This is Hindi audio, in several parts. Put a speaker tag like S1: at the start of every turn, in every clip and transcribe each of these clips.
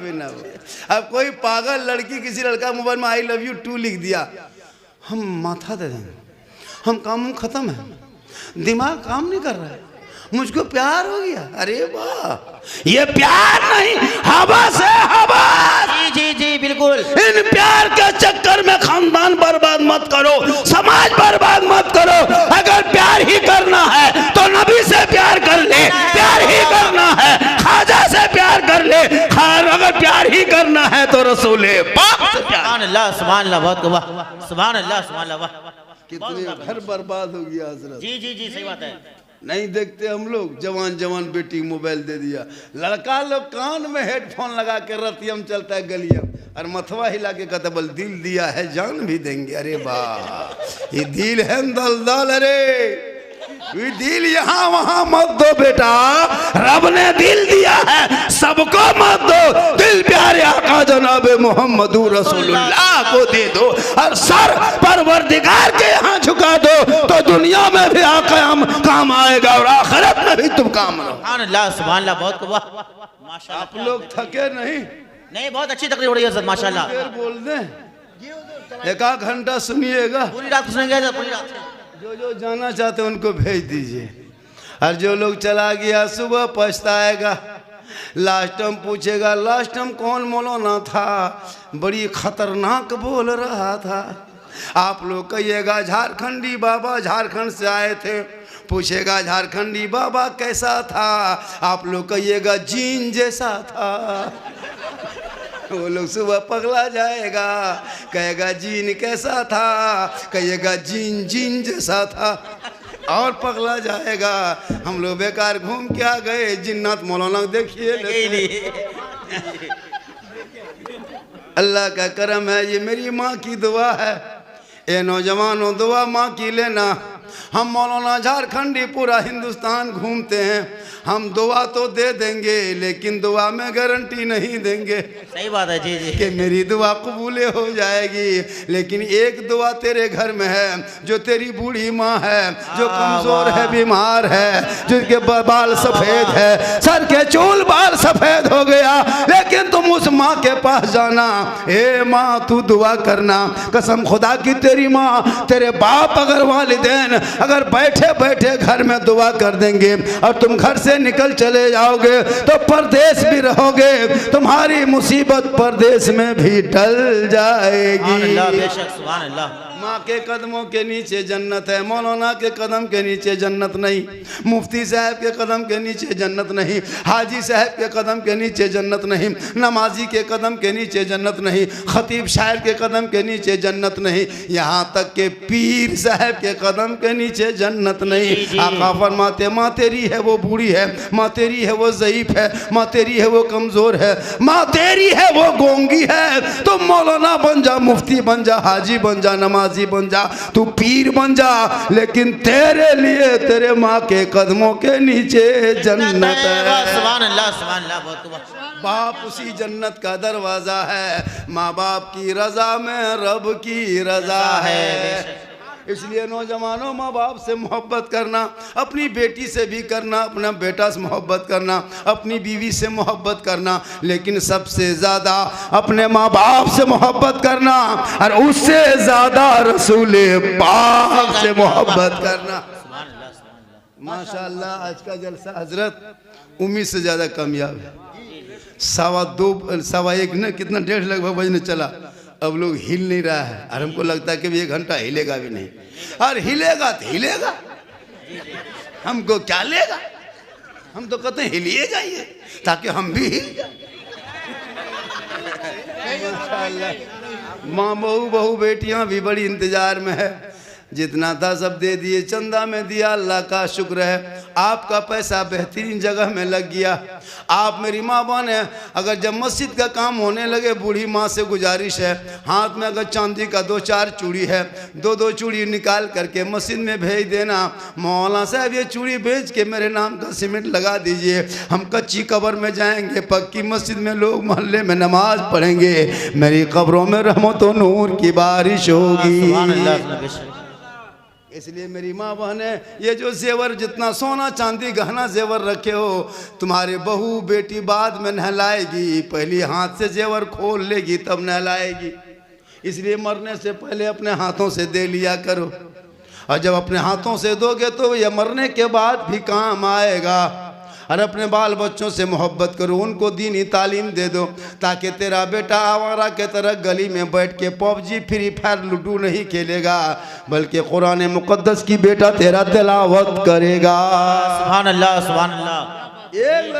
S1: भी ना हो। अब कोई पागल लड़की किसी लड़का मोबाइल में आई लव यू टू लिख दिया, हम माथा दे देंगे, हम काम खत्म है, दिमाग काम नहीं कर रहा है, मुझको प्यार हो गया। अरे वाह, ये प्यार नहीं, हवस है, हवस।
S2: जी जी जी बिल्कुल।
S1: इन प्यार के चक्कर में खानदान बर्बाद मत करो, समाज बर्बाद मत करो। अगर प्यार ही करना है तो नबी से प्यार कर ले, प्यार ही करना है खाजा से प्यार कर ले, अगर प्यार ही करना है तो रसूले पाक से प्यार।
S2: सुभान अल्लाह, सुभान अल्लाह, बहुत वाह, सुभान अल्लाह, सुभान अल्लाह, वाह।
S1: कितने घर बर्बाद हो गया हजरत।
S2: जी जी जी सही बात है।
S1: नहीं देखते हम लोग, जवान जवान बेटी मोबाइल दे दिया, लड़का लोग कान में हेडफोन लगा के रतियम चलता है गलियम, और मथवा हिला के कहता बल दिल दिया है जान भी देंगे। अरे वाह, ये दिल है दलदल। अरे ये दिल यहाँ वहाँ मत दो बेटा, रब ने दिल दिया है सबको मत दो, दिल प्यारे आका जनाब मोहम्मद रसूलुल्लाह को दे दो, और सर परवरदिगार के यहाँ झुका दो तो दुनिया में भी आका हम काम आएगा और आखिरत में भी तुम काम रहो।
S2: सुभान अल्लाह, सुभान अल्लाह, बहुत वाह, माशाल्लाह।
S1: आप लोग थके नहीं?
S2: नहीं, बहुत अच्छी तकरीर हो रही है सर, माशाल्लाह।
S1: फिर बोल दें, एक आध घंटा सुनिएगा,
S2: पूरी रात सुनेंगे, पूरी रात।
S1: जो जो जाना चाहते हैं उनको भेज दीजिए, और जो लोग चला गया सुबह पछताएगा, लास्ट टाइम पूछेगा लास्ट टाइम कौन मौलाना था, बड़ी खतरनाक बोल रहा था। आप लोग कहिएगा झारखंडी बाबा झारखंड से आए थे, पूछेगा झारखंडी बाबा कैसा था, आप लोग कहिएगा जीन जैसा था। वो लोग सुबह पगला जाएगा, कहेगा जीन कैसा था, कहिएगा जीन जीन जैसा था, और पगला जाएगा। हम लोग बेकार घूम के आ गए, जिन्नत मौलाना देखिए। अल्लाह का करम है, ये मेरी माँ की दुआ है। ए नौजवानों, दुआ माँ की लेना। हम मौलाना झारखंडी पूरा हिंदुस्तान घूमते हैं, हम दुआ तो दे देंगे लेकिन दुआ में गारंटी नहीं देंगे।
S2: सही बात है जी जी,
S1: कि मेरी दुआ कबूल हो जाएगी, लेकिन एक दुआ तेरे घर में है, जो तेरी बूढ़ी माँ है, जो कमजोर है, बीमार है, जिसके बाल सफेद है, सर के चूल बाल सफेद हो गया, लेकिन तुम उस माँ के पास जाना, ए माँ तू दुआ करना, कसम खुदा की तेरी माँ, तेरे बाप अगर वालिदैन अगर बैठे बैठे घर में दुआ कर देंगे और तुम घर से निकल चले जाओगे तो परदेश भी रहोगे, तुम्हारी मुसीबत परदेश में भी टल जाएगी।
S2: बेशक, सुभान अल्लाह।
S1: माँ के कदमों के नीचे जन्नत है, मौलाना के कदम के नीचे जन्नत नहीं, मुफ्ती साहब के कदम के नीचे जन्नत नहीं, हाजी साहब के कदम के नीचे जन्नत नहीं, नमाजी के कदम के नीचे जन्नत नहीं, खतीब शायर के कदम के नीचे जन्नत नहीं, यहाँ तक के पीर साहब के कदम के नीचे जन्नत नहीं। आका फरमाते माँ तेरी है वो बूढ़ी है, माँ तेरी है वो ज़ईफ है, माँ तेरी है वो कमज़ोर है, माँ तेरी है वो गोंगी है, तो मौलाना बन जा, मुफ्ती बन जा, हाजी बन जा, नमाजी बन जा, तू पीर बन जा, लेकिन तेरे लिए तेरे माँ के कदमों के नीचे जन्नत है।
S2: सुभान अल्लाह, सुभान अल्लाह, बहुत।
S1: बाप उसी जन्नत का दरवाजा है, माँ बाप की रजा में रब की रजा है। इसलिए नौजवानों, माँ बाप से मोहब्बत करना, अपनी बेटी से भी करना, अपना बेटा से मोहब्बत करना, अपनी बीवी से मोहब्बत करना, लेकिन सबसे ज़्यादा अपने माँ बाप से मोहब्बत करना, और उससे ज़्यादा रसूले पाक से मोहब्बत करना। माशाअल्लाह आज का जलसा हजरत उम्मीद से ज़्यादा कामयाब है। 1:15 न कितना 1:30 लगभग बजने चला, अब लोग हिल नहीं रहा है, और हमको लगता है कि 1 घंटा हिलेगा भी नहीं, और हिलेगा तो हिलेगा, हमको क्या लेगा, हम तो कहते हैं हिलिए जाइए ताकि हम भी हिल जाए। माँ बहू बेटियां भी बड़ी इंतजार में है, जितना था सब दे दिए, चंदा में दिया, अल्लाह का शुक्र है, आपका पैसा बेहतरीन जगह में लग गया। आप मेरी माँ बने, अगर जब मस्जिद का काम होने लगे, बूढ़ी माँ से गुजारिश है, हाथ में अगर चांदी का 2-4 चूड़ी है, 2-2 चूड़ी निकाल करके मस्जिद में भेज देना, मौलाना साहब ये चूड़ी बेच के मेरे नाम का सीमेंट लगा दीजिए, हम कच्ची कब्र में जाएंगे, पक्की मस्जिद में लोग मोहल्ले में नमाज पढ़ेंगे, मेरी कब्रों में रहमत और नूर की बारिश होगी। इसलिए मेरी माँ बहने, ये जो जेवर जितना सोना चांदी गहना जेवर रखे हो, तुम्हारे बहू बेटी बाद में नहलाएगी, पहली हाथ से जेवर खोल लेगी तब नहलाएगी। इसलिए मरने से पहले अपने हाथों से दे लिया करो, और जब अपने हाथों से दोगे तो ये मरने के बाद भी काम आएगा। और अपने बाल बच्चों से मोहब्बत करो, उनको दीनी तालीम दे दो, ताकि तेरा बेटा आवारा के तरह गली में बैठ के पबजी फ्री फायर लूडो नहीं खेलेगा, बल्कि कुरान मुकद्दस की बेटा तेरा तिलावत करेगा।
S2: सुभान अल्लाह, सुभान अल्लाह।
S1: एक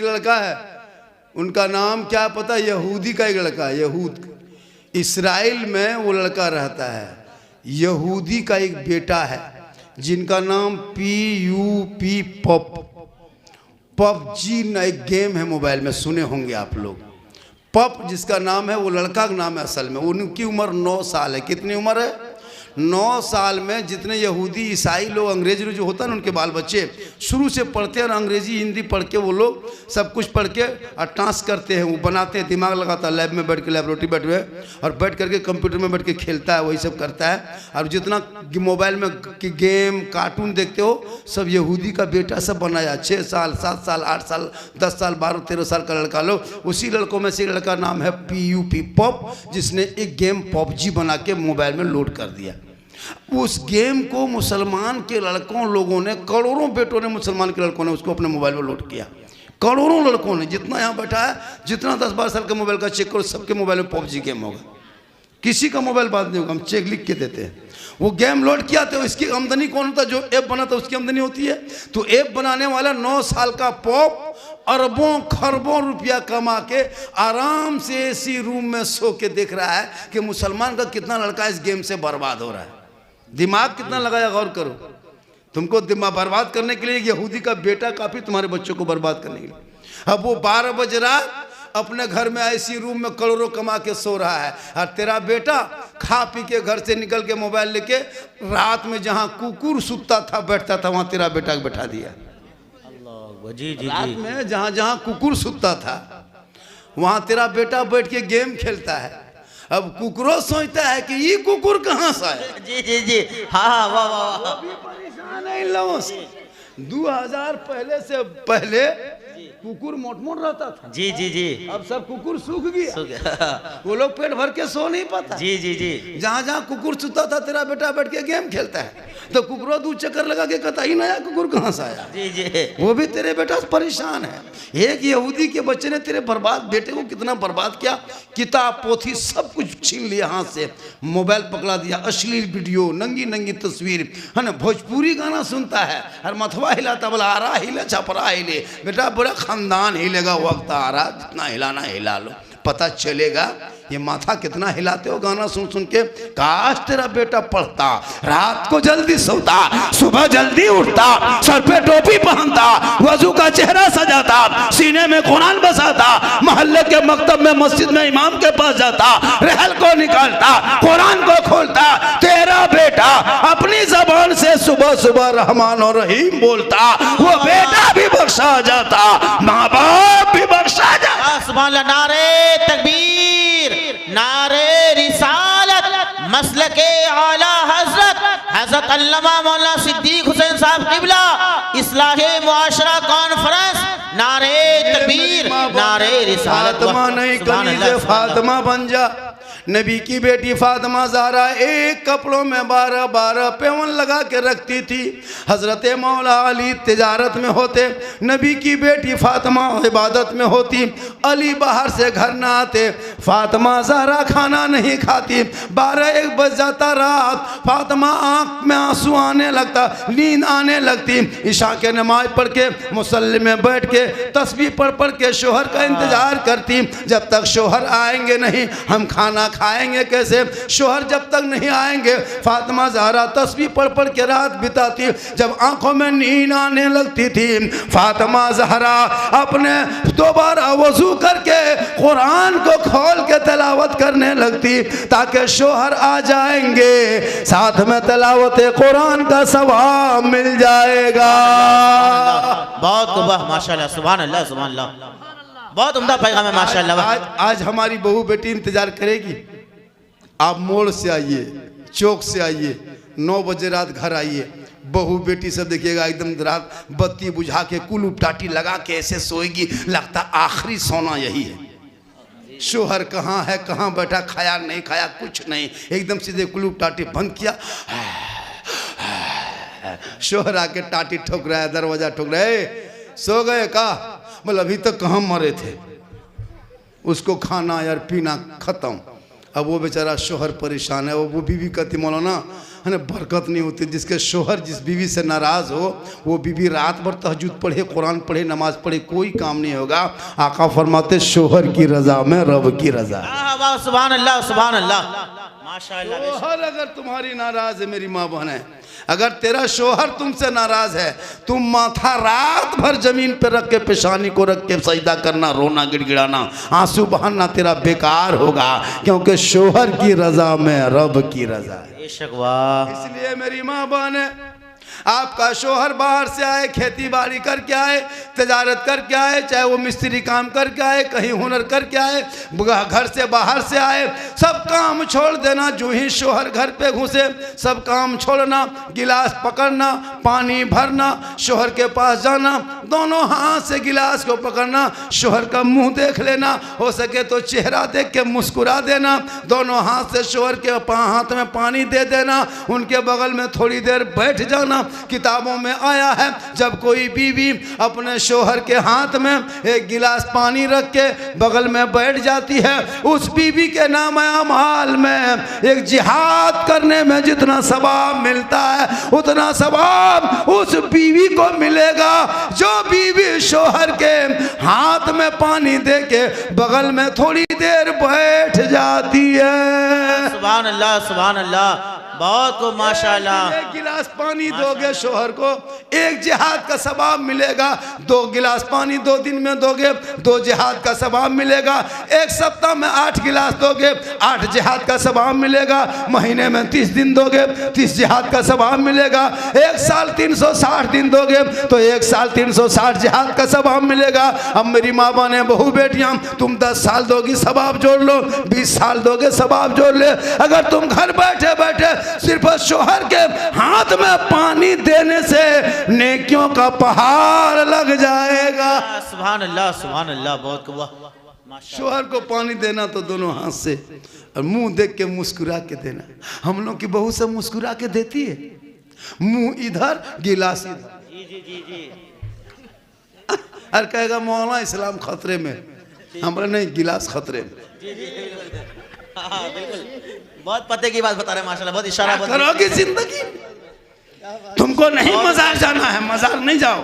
S1: लड़का है, उनका नाम क्या पता, यहूदी का एक लड़का है, यहूद इसराइल में वो लड़का रहता है। यहूदी का एक बेटा है जिनका नाम PUP पबजी ना एक गेम है, मोबाइल में सुने होंगे आप लोग। पप जिसका नाम है वो लड़का का नाम है असल में। उनकी उम्र 9 साल है। कितनी उम्र है? 9 साल में जितने यहूदी ईसाई लोग अंग्रेजी जो होता है ना, उनके बाल बच्चे शुरू से पढ़ते हैं और अंग्रेजी हिंदी पढ़ के वो लोग सब कुछ पढ़ के और टास्क करते हैं, वो बनाते हैं, दिमाग लगाता है, लैब में बैठ के लैबोरेटरी बैठ हुए और बैठ करके कंप्यूटर में बैठ के खेलता है, वही सब करता है। और जितना मोबाइल में गेम कार्टून देखते हो सब यहूदी का बेटा सब बनाया। 6 साल 7 साल 8 साल 10 साल 12 13 साल का लड़का लो। उसी लड़कों में से एक लड़का नाम है PUP पॉप, जिसने एक गेम पबजी बना के मोबाइल में लोड कर दिया। उस गेम को मुसलमान के लड़कों लोगों ने, करोड़ों बेटों ने, मुसलमान के लड़कों ने उसको अपने मोबाइल में लोड किया। करोड़ों लड़कों ने, जितना यहाँ बैठा है, जितना 10-12 साल का मोबाइल का चेक करो, सबके मोबाइल में पबजी गेम होगा। किसी का मोबाइल बात नहीं होगा, हम चेक लिख के देते हैं। वो गेम लोड किया तो इसकी आमदनी कौन होता है? जो ऐप बनाता है उसकी आमदनी होती है। तो ऐप बनाने वाला 9 साल का पॉप अरबों खरबों रुपया कमा के आराम से एसी रूम में सो के देख रहा है कि मुसलमान का कितना लड़का इस गेम से बर्बाद हो रहा है। दिमाग कितना लगाया, गौर करो। तुमको दिमाग बर्बाद करने के लिए यहूदी का बेटा काफी, तुम्हारे बच्चों को बर्बाद करने के लिए। अब वो 12 बज रात अपने घर में ऐसी रूम में करोड़ों कमा के सो रहा है, और तेरा बेटा खा पी के घर से निकल के मोबाइल लेके रात में जहां कुकुर सुतता था बैठता था वहां तेरा बेटा को बैठा दिया।
S2: जी जी
S1: रात में जहां जहां कुकुर सुतता था वहां तेरा बेटा बैठ के गेम खेलता है। अब कुकुरो सोचता है कि ये कुकुर कहाँ से आया।
S2: जी जी जी, हाँ, वाह वाह वाह।
S1: भी परेशान है इन लोगों से। 2000 पहले से पहले कुकुर मोट रहता था।
S2: जी जी जी,
S1: अब सब कुकुर सूख गया। वो लोग पेट भर के सो नहीं पाता।
S2: जी जी जी,
S1: जहाँ जहाँ कुकुर सुता था तेरा बेटा बैठ के गेम खेलता है, तो कुकुरो 2 चक्कर लगा के कहता ही नया कुकुर कहाँ से आया।
S2: जी जी,
S1: वो भी तेरे बेटा से परेशान है। एक यहूदी के बच्चे ने तेरे बर्बाद बेटे को कितना बर्बाद किया। किताब पोथी सब कुछ छीन लिया हाथ से, मोबाइल पकड़ा दिया, अश्लील वीडियो, नंगी नंगी तस्वीर, है ना, भोजपुरी गाना सुनता है और मथवा हिलाता, बोला आ रहा हिले छपरा हिले। बेटा पूरा खानदान हिलेगा, वक्त आ रहा, जितना हिलाना हिला लो, पता चलेगा ये माथा कितना हिलाते हो गाना सुन सुन के। काश तेरा बेटा पढ़ता, रात को जल्दी सोता, सुबह जल्दी उठता, सर पे टोपी पहनता, वजू का चेहरा सजाता, सीने में कुरान बसाता, मोहल्ले के मकतब में मस्जिद में इमाम के पास जाता, रहल को निकालता, कुरान को खोलता। तेरा बेटा अपनी जबान से सुबह सुबह रहमान और रहीम बोलता, वो बेटा भी बख्शा जाता, माँ बाप भी बख्शा जाता।
S2: सुभान अल्लाह। नारे तकबीर, नारे रिसालत, मसलके आला हजरत हजरत अल्लामा मौलाना सिद्दीक हुसैन साहब किबला, इस्लाहे मुआशरा कॉन्फ्रेंस। नारे तकबीर, नारे रिसालत।
S1: फातिमा नहीं कनीज़े फातिमा बन जा। नबी की बेटी फातिमा ज़हरा एक कपड़ों में 12-12 पेवन लगा के रखती थी। हज़रत मौला अली तिजारत में होते, नबी की बेटी फातिमा इबादत में होती। अली बाहर से घर ना आते, फातिमा ज़हरा खाना नहीं खाती। 12-1 बज जाता रात, फातिमा आँख में आंसू आने लगता, नींद आने लगती। ईशा के नमाज पढ़ के मुसल्ले में बैठ के तस्बीह पढ़ पढ़ के शोहर का इंतज़ार करती। जब तक शोहर आएंगे नहीं हम खाना खाएंगे कैसे। शोहर जब तक नहीं आएंगे फातिमा ज़हरा तस्बीह पढ़ पढ़ के रात बिताती। जब आंखों में नींद आने लगती थी, फातिमा ज़हरा अपने दोबारा वजू करके कुरान को खोल के तिलावत करने लगती, ताकि शोहर आ जाएंगे, साथ में तिलावत कुरान का सवाब मिल जाएगा।
S2: बहुत वाह, माशाल्लाह, सुभान अल्लाह, सुभान अल्लाह। बहुत उम्दा पैगाम है, माशाल्लाह।
S1: आज हमारी बहू बेटी इंतजार करेगी। आप मोड़ से आइए, चौक से आइए, 9 बजे रात घर आइए, बहू बेटी सब देखिएगा एकदम रात बत्ती बुझा के कुल उपटाटी लगा के ऐसे सोएगी, लगता आखिरी सोना यही है। शोहर कहाँ है, कहाँ बैठा, खाया नहीं खाया कुछ नहीं, एकदम सीधे कुल उपटाटी बंद किया। शोहर आके टाटी ठोक रहा है, दरवाजा ठोक रहा है, सो गए का? बोले अभी तक कहाँ मरे थे। उसको खाना यार पीना खत्म। अब वो बेचारा शोहर परेशान है। वो बीवी कहती मौलाना है ना, बरकत नहीं होती। जिसके शोहर जिस बीवी से नाराज़ हो वो बीवी रात भर तहज्जुद पढ़े, कुरान पढ़े, नमाज पढ़े, कोई काम नहीं होगा। आका फरमाते शोहर की रजा में रब की रजा।
S2: सुभान अल्लाह, सुभान अल्लाह, माशाअल्लाह।
S1: शोहर अगर तुम्हारी नाराज है मेरी माँ बहन है, अगर तेरा शोहर तुमसे नाराज है, तुम माथा रात भर जमीन पे रख के, पेशानी को रख के सजदा करना, रोना, गिड़गिड़ाना, आंसू बहाना तेरा बेकार होगा, क्योंकि शोहर की रजा में रब की रजा है। इसलिए मेरी माँ बहन है, आपका शोहर बाहर से आए, खेती बाड़ी करके आए, तजारत करके आए, चाहे वो मिस्त्री काम करके आए, कहीं हुनर करके आए, घर से बाहर से आए, सब काम छोड़ देना। जो ही शोहर घर पे घुसे सब काम छोड़ना, गिलास पकड़ना, पानी भरना, शोहर के पास जाना, दोनों हाथ से गिलास को पकड़ना, शोहर का मुंह देख लेना, हो सके तो चेहरा देख के मुस्कुरा देना, दोनों हाथ से शोहर के हाथ में पानी दे देना, उनके बगल में थोड़ी देर बैठ जाना। किताबों में आया है जब कोई बीवी अपने शोहर के हाथ में एक गिलास पानी रख के बगल में बैठ जाती है, उस बीवी के नाम अमाल में एक जिहाद करने में जितना सवाब मिलता है उतना सवाब उस बीवी को मिलेगा जो बीवी शोहर के हाथ में पानी दे के बगल में थोड़ी देर बैठ जाती है।
S2: सुभान अल्लाह, सुभान अल्लाह, बहुत को माशाअल्लाह।
S1: एक गिलास पानी दोगे शोहर को, एक जिहाद का सवाब मिलेगा। 2 गिलास पानी 2 दिन में दोगे, 2 जिहाद का सवाब मिलेगा। एक सप्ताह में 8 गिलास दोगे, 8 जिहाद का सवाब मिलेगा। महीने में 30 दिन दोगे, 30 जिहाद का सवाब मिलेगा। 1 साल 360 दिन दोगे तो 1 साल 360 जिहाद का सवाब मिलेगा। अब मेरी माँ बहने, बहू बेटियां, तुम 10 साल दोगी सवाब जोड़ लो, 20 साल दोगे सवाब जोड़ ले। अगर तुम घर बैठे बैठे सिर्फ शोहर के हाथ में पानी देने से नेकियों का पहाड़ लग जाएगा।
S2: सुभान अल्लाह, सुभान अल्लाह, बहुत वाह।
S1: शोहर को पानी देना तो दोनों हाथ से, और मुंह देख के मुस्कुरा के देना। हम लोग की बहू सब मुस्कुरा के देती है, मुंह इधर गिलास इधर।
S2: जी जी जी जी।
S1: और कहेगा मौलाना इस्लाम खतरे में, हमारा नहीं, गिलास खतरे में।
S2: हाँ, बिल्कुल, बहुत पते की बात बता रहे हैं माशाल्लाह, बहुत इशारा
S1: करोगे जिंदगी। तुमको नहीं मजार जाना है, मजार नहीं जाओ,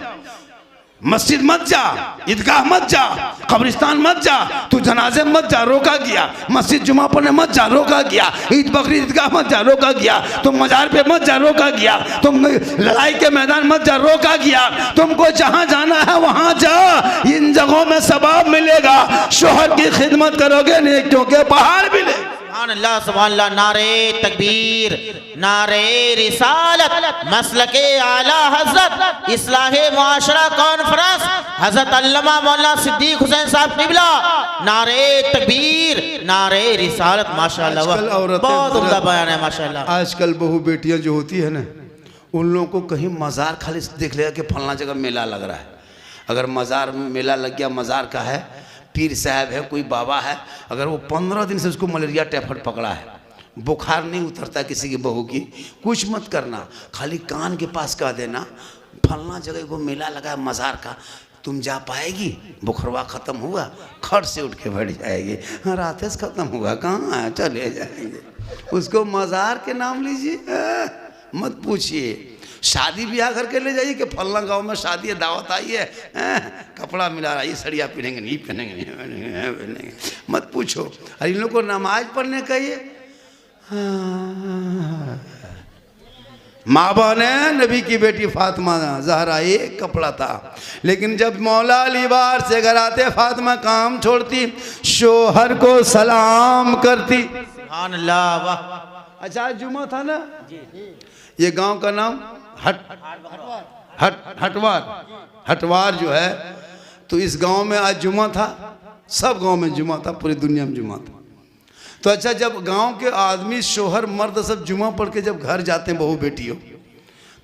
S1: मस्जिद मत जा, ईदगाह मत जा, कब्रिस्तान मत जा, तू जनाजे मत जा, रोका गया। मस्जिद जुमा पढ़ने मत जा, रोका गया। ईद बकरीद ईदगाह मत जा, रोका गया। तुम मजार पे मत जा, रोका गया। तुम लड़ाई के मैदान मत जा, रोका गया। तुमको जहां जाना है वहां जा, इन जगहों में सवाब मिलेगा। शोहर की खिदमत करोगे नेकियों के पहाड़ मिले।
S2: सुभान अल्लाह, सुभान अल्लाह, नारे तकबीर, नारे रिसालत, मसलके आला हजरत, इस्लाहे मुआशरा कॉन्फ्रेंस, हजरत अल्लामा मौलाना सिद्दीक हुसैन साहब किबला, नारे तकबीर, नारे रिसालत, माशाअल्लाह, बहुत उम्दा बयान है माशाअल्लाह।
S1: आजकल बहू बेटियां जो होती है ना, उन लोगों को कहीं मज़ार खाली देख लेगा कि फलना जगह मेला लग रहा है। अगर मज़ार में मेला लग गया, मज़ार का है, पीर साहब है, कोई बाबा है, अगर वो 15 दिन से उसको मलेरिया टाइफाइड पकड़ा है, बुखार नहीं उतरता किसी की बहू की, कुछ मत करना, खाली कान के पास कह देना फलना जगह को मेला लगा है मज़ार का, तुम जा पाएगी? बुखरवा ख़त्म हुआ, खट से उठ के बैठ जाएगी। हाँ, रात से ख़त्म हुआ, कहाँ है, चले जाएंगे। उसको मज़ार के नाम लीजिए, मत पूछिए। शादी ब्याह करके ले जाइए कि फलना गांव में शादी है, दावत आई है, कपड़ा मिला रहा है, ये सड़िया पहनेंगे नहीं, पहनेंगे नहीं, पहनेंगे, मत पूछो। और इन लोग को नमाज पढ़ने कहिए। माँ बहने, नबी की बेटी फातिमा ज़हरा एक कपड़ा था, लेकिन जब मौला अली बार से घर आते फातिमा काम छोड़ती, शोहर को सलाम करती।
S2: सुभान अल्लाह, वाह।
S1: अच्छा, जुमा था ना, ये गांव का नाम हटवार जो है, तो इस गांव में आज जुमा था, सब गांव में जुमा था, पूरी दुनिया में जुमा था। तो अच्छा, जब गांव के आदमी शोहर मर्द सब जुमा पढ़ के जब घर जाते हैं बहू बेटियों,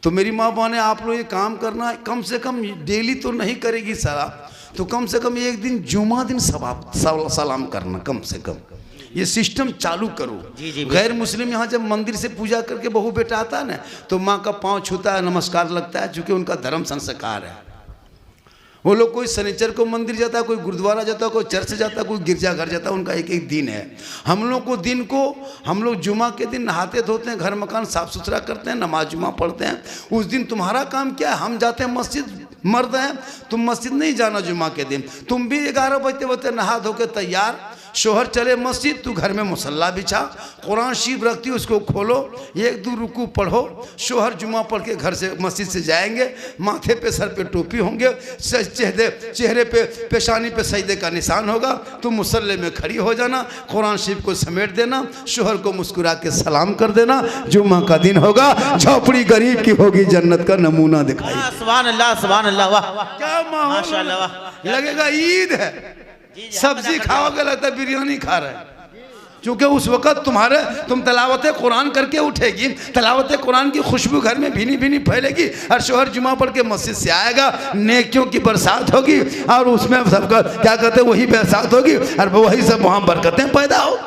S1: तो मेरी माँ बहनें आप लोग ये काम करना, कम से कम डेली तो नहीं करेगी सारा, तो कम से कम एक दिन जुमा दिन सलाम करना, कम से कम ये सिस्टम चालू करो।
S2: जी,
S1: गैर मुस्लिम यहाँ जब मंदिर से पूजा करके बहू बेटा आता है ना, तो माँ का पाँव छूता है, नमस्कार लगता है, चूँकि उनका धर्म संस्कार है। वो लोग कोई शनिचर को मंदिर जाता है, कोई गुरुद्वारा जाता है, कोई चर्च जाता है, कोई गिरजाघर जाता है, उनका एक एक दिन है। हम लोग को दिन को, हम लोग जुमा के दिन नहाते धोते हैं, घर मकान साफ सुथरा करते हैं, नमाज जुमा पढ़ते हैं। उस दिन तुम्हारा काम क्या है? हम जाते हैं मस्जिद, मर्द हैं, तुम मस्जिद नहीं जाना जुमा के दिन। तुम भी 11 बजते बजते नहा धो के तैयार, शोहर चले मस्जिद, तू घर में मुसल्ला बिछा, कुरान शरीफ रखती उसको खोलो, 1-2 रुकू पढ़ो। शोहर जुमा पढ़ के घर से मस्जिद से जाएंगे, माथे पे सर पे टोपी होंगे, चेहरे पे पेशानी पे सजदे का निशान होगा, तुम मुसल्ले में खड़ी हो जाना, कुरान शरीफ को समेट देना, शोहर को मुस्कुरा के सलाम कर देना। जुमा का दिन होगा, झोपड़ी गरीब की होगी, जन्नत का नमूना दिखाई।
S2: सुभान अल्लाह, सुभान अल्लाह, वाह
S1: क्या माहौल,
S2: माशाअल्लाह, वाह।
S1: लगेगा ईद है। सब्जी खाओगे लगता है बिरयानी खा रहे हैं, क्योंकि उस वक्त तुम तलावत कुरान करके उठेगी, तलावत कुरान की खुशबू घर में भीनी भीनी फैलेगी, और शोहर जुमा पढ़ के मस्जिद से आएगा, नेकियों की बरसात होगी, और उसमें सबका क्या कहते हैं, वही बरसात होगी, और वही सब वहाँ बरकतें पैदा हो।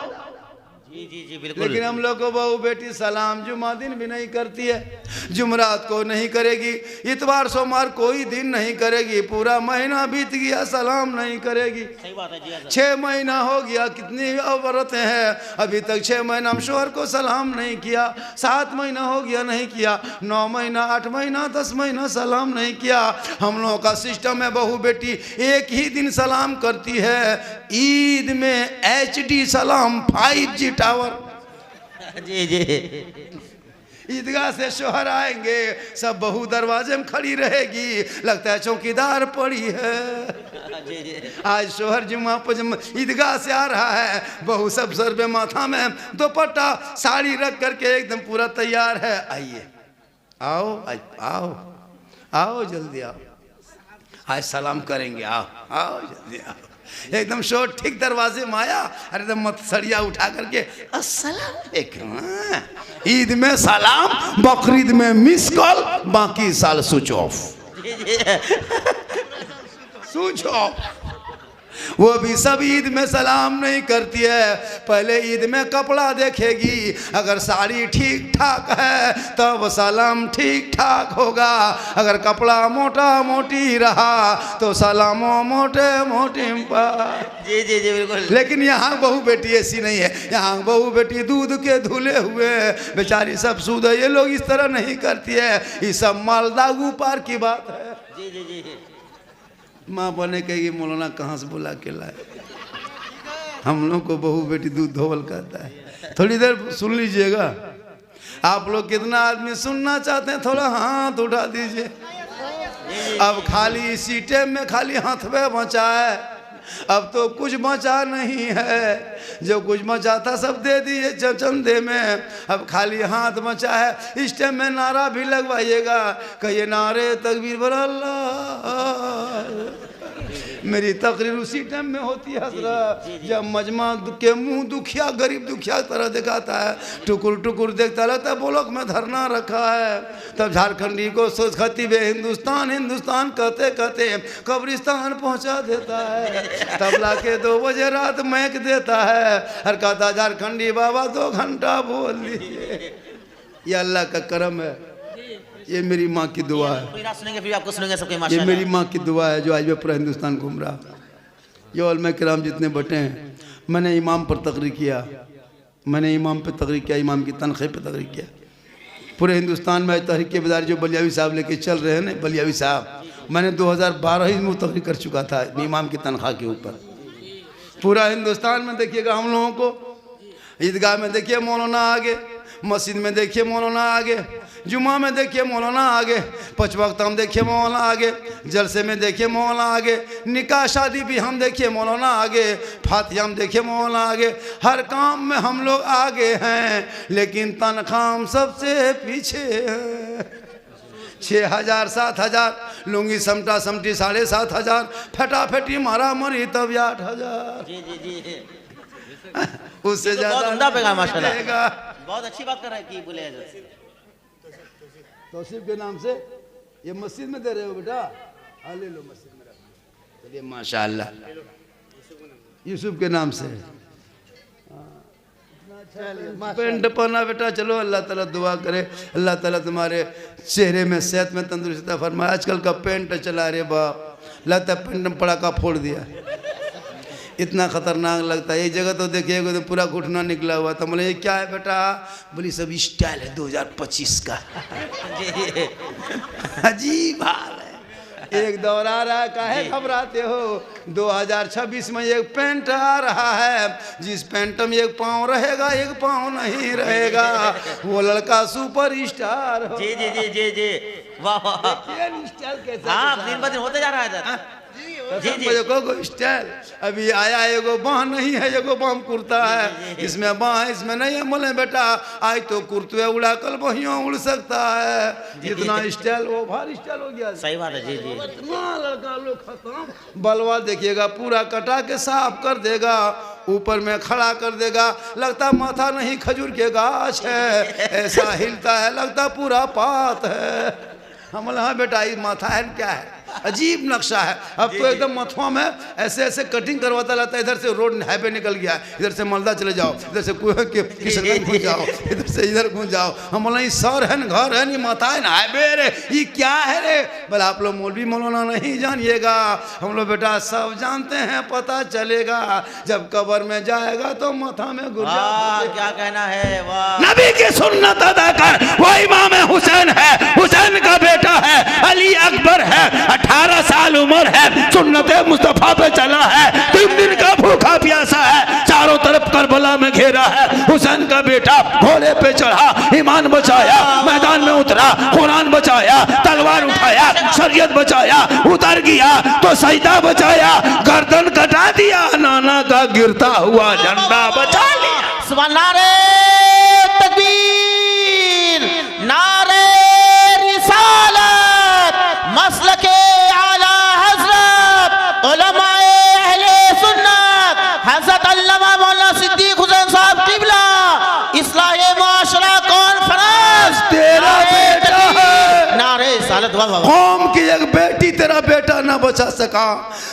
S2: जी बिल्कुल।
S1: लेकिन हम लोग को बहू बेटी सलाम जुमा दिन भी नहीं करती है, जुमरात को नहीं करेगी, इतवार सोमवार कोई दिन नहीं करेगी, पूरा महीना बीत गया सलाम नहीं करेगी।
S2: सही बात है जी।
S1: 6 महीना हो गया, कितनी औरतें हैं अभी तक 6 महीना हम शोहर को सलाम नहीं किया, 7 महीना हो गया नहीं किया, 9 महीना 8 महीना 10 महीना सलाम नहीं किया। हम लोगों का सिस्टम है, बहू बेटी एक ही दिन सलाम करती है, ईद में HD सलाम 5G टावर।
S2: जी
S1: ईदगाह से शोहर आएंगे, सब बहू दरवाजे में खड़ी रहेगी, लगता है चौकीदार पड़ी है। आज शोहर जुम्मा पर ईदगाह से आ रहा है, बहू सब सर पे माथा में दुपट्टा साड़ी रख करके एकदम पूरा तैयार है। आइए, आओ आओ आओ, जल्दी आओ, आज सलाम करेंगे, आओ आओ जल्दी आओ। एकदम शोर ठीक दरवाजे में आया, अरे एकदम मत सड़िया उठा करके अस्सलाम वालेकुम। ईद में सलाम, बकरीद में मिस कॉल, बाकी साल स्विच ऑफ। Switch off. वो भी सब ईद में सलाम नहीं करती है, पहले ईद में कपड़ा देखेगी, अगर साड़ी ठीक ठाक है तब सलाम ठीक ठाक होगा, अगर कपड़ा मोटा मोटी रहा तो सलामो मोटे मोटी पर।
S2: जी बिल्कुल।
S1: लेकिन यहाँ बहू बेटी ऐसी नहीं है, यहाँ बहू बेटी दूध के धुले हुए बेचारी सब सूद है, ये लोग इस तरह नहीं करती है, ये सब मालदागू पार की बात है।
S2: जी
S1: माँ बने कहेगी मौलाना कहाँ से बुला के लाए, हम लोग को बहू बेटी दूध धोवल कहता है। थोड़ी देर सुन लीजिएगा, आप लोग कितना आदमी सुनना चाहते हैं, थोड़ा हाथ उठा दीजिए। अब खाली इसी टाइम में खाली हाथ में बचा है, अब तो कुछ बचा नहीं है, जो कुछ बचा था सब दे दिए चंदे में, अब खाली हाथ बचा है। इस टाइम में नारा भी लगवाइएगा, कहिए नारे तकबीर बर अल्लाह। मेरी तकरीर उसी टाइम में होती है हजरत, जब मजमा के मुंह दुखिया गरीब दुखिया तरह दिखाता है, टुकुर टुकुर देखता रहता है, बोलक में धरना रखा है, तब झारखंडी को सोच खतीब हिंदुस्तान हिंदुस्तान कहते कहते कब्रिस्तान पहुंचा देता है, तब लाके 2 बजे रात महक देता है, हर कहता झारखंडी बाबा 2 घंटा बोल दिए। ये अल्लाह का करम है, ये मेरी माँ की दुआ है,
S2: कोई रात सुनेंगे फिर आपको सुनेंगे सबके
S1: ये
S2: माशाअल्लाह।
S1: मेरी माँ की दुआ है जो आज मैं पूरा हिंदुस्तान घूम रहा। ये उलमा किराम जितने बटे हैं, मैंने इमाम पर तकरीर किया, मैंने इमाम पे तकरीर किया, इमाम की तनख्वाह पे तकरीर किया। पूरे हिंदुस्तान में तहरीक के बेदारी जो बलियावी साहब लेके चल रहे हैं ना, बलियावी साहब, मैंने 2012 ही में तकरीर कर चुका था इमाम की तनख्वाह के ऊपर। पूरा हिंदुस्तान में देखिएगा हम लोगों को, ईदगाह में देखिए मौलाना आगे, मस्जिद में देखिए मौलाना आगे, जुमा में देखिए मौलाना आगे, 5 वक्त हम देखिए मौलाना आगे, जलसे में देखिए मौलाना आगे, निकाह शादी भी हम देखिए मौलाना आगे, फातिहा हम देखिए मौलाना आगे, हर काम में हम लोग आगे हैं, लेकिन तनख्वाह हम सबसे पीछे हैं। 6000 7000, लुंगी समटा समटी 7500, फटाफटी मारा मरी तब 8000। उससे
S2: तो बहुत
S1: ज्यादा
S2: उम्दा पैगाम माशाल्लाह।
S1: मिलेगा।
S2: बहुत अच्छी बात कर रहे हैं कि बोले हजरत।
S1: तौसीफ के नाम से ये मस्जिद में दे रहे हो बेटा, हाँ ले लो मस्जिद में रख लो। चलिए माशाअल्लाह, यूसुफ के नाम से पेंट पहना बेटा। चलो अल्लाह ताला दुआ करे, अल्लाह ताला तुम्हारे चेहरे में सेहत में तंदुरुस्ती फरमाए। आजकल का पेंट चला रे बाप, लगता है पेंट में पड़ाका फोड़ दिया, इतना खतरनाक लगता है। एक जगह तो देखिएगा तो पूरा घुटना निकला हुआ था। बोले ये क्या है बेटा? बोली सब स्टाइल है 2025 का। अजीब हाल है। एक दौर आ रहा है, काहे घबराते हो? 2026 में एक पेंट आ रहा है, जिस पेंट में एक पाँव रहेगा एक पाँव नहीं रहेगा, वो लड़का सुपर स्टार हो।
S2: जी जी जी जी जी, वाह वाह।
S1: ये स्टाइल कैसे?
S2: हाँ, दिन ब दिन होते जा रहा है इधर। जी जी
S1: देखो स्टाइल अभी आया, एगो बाह नहीं है, एगो बाम कुर्ता है। इसमें बाह है, इसमें नहीं है। बोले बेटा आज तो कुर्ते उड़ा, कल बहियों उड़ सकता है। इतना स्टाइल ओवर स्टाइल हो गया।
S2: सही बात है। जी जी,
S1: इतना लड़का लोग खत्म। बलवा देखिएगा पूरा कटा के साफ कर देगा, ऊपर में खड़ा कर देगा, लगता माथा नहीं खजूर के गाछ है, ऐसा हिलता है लगता पूरा पात है। हम हाँ बेटा ये माथा है क्या है? अजीब नक्शा है। अब तो एकदम मथुआ में ऐसे ऐसे कटिंग करवाता रहता है। इधर से रोड हाईवे निकल गया, इधर से मालदा चले जाओ, इधर से किशनगंज घुस जाओ, इधर से इधर घुस जाओ। हम बोला ये सर है न, घर है न, माथा है न, हाईवे रे, ये क्या है रे? बोले आप लोग मौलवी मौलाना नहीं जानिएगा, हम लोग बेटा सब जानते हैं, पता चलेगा जब कब्र में जाएगा तो माथा में घुस जाओ।
S2: क्या कहना है? वाह।
S1: नबी की सुन्नत अदा कर। वो इमाम हुसैन है, हुसैन का बेटा है, अली अकबर है, 18 साल उम्र है, सुन्नत मुस्तफा पे चला है, 3 दिन का भूखा प्यासा है, चारों तरफ करबला में घेरा है। हुसैन का बेटा घोड़े पे चढ़ा, ईमान बचाया, मैदान में उतरा, कुरान बचाया, तलवार उठाया, शरीयत बचाया, उतर गया तो सजदा बचाया, गर्दन कटा दिया, नाना का गिरता हुआ झंडा बचा लिया।
S2: सुभान नारे तकबीर, नारे रिसालत, मसलके आला हजरत, उलमाए अहले सुन्नत, हजरत अल्लामा मौलाना सिद्दीक हुसैन साहब किबला, इस्लाहे मुआशरा कॉन्फ्रेंस
S1: तेरा बेटा है।
S2: नारे रिसालत। वाह वाह।
S1: कौम की एक बेटी तेरा बेटा ना बचा सका,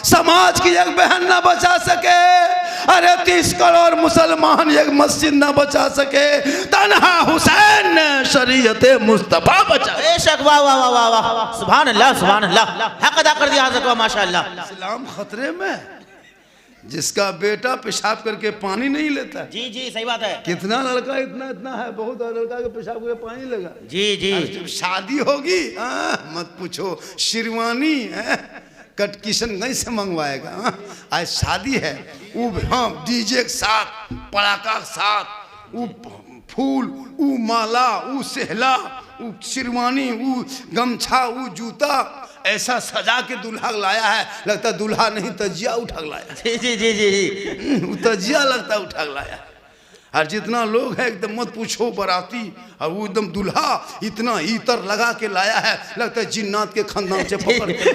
S1: समाज की एक बहन ना बचा सके, अरे 30 करोड़ मुसलमान एक मस्जिद ना बचा सके, तन्हा हुसैन ने शरीयत मुस्तफा बचा।
S2: बेशक। वाह वाह वाह वाह वाह। सुभान अल्लाह, सुभान अल्लाह। हक अदा कर दिया हजरत। वाह माशाअल्लाह।
S1: इस्लाम खतरे में, जिसका बेटा पेशाब करके पानी नहीं लेता।
S2: जी जी, सही बात है।
S1: कितना लड़का इतना इतना है, बहुत लड़का के पेशाब करके पानी लगा।
S2: जी जी,
S1: जब शादी होगी मत पूछो, शेरवानी कट किशनगंज से मंगवाएगा। आज शादी है, वो हाँ डीजे के साथ, पड़ाका के साथ, वो फूल, वो माला, वो सहला, वो शेरवानी, वो गमछा, वो जूता, ऐसा सजा के दूल्हा लाया है, लगता दूल्हा नहीं तजिया उठा लाया।
S2: जी जी जी जी,
S1: वो तजिया लगता उठा लाया। और जितना लोग है एकदम मत पूछो बाराती, और वो एकदम दूल्हा इतना इतर लगा के लाया है, लगता है जिन्नात के खानदान से पकड़ के।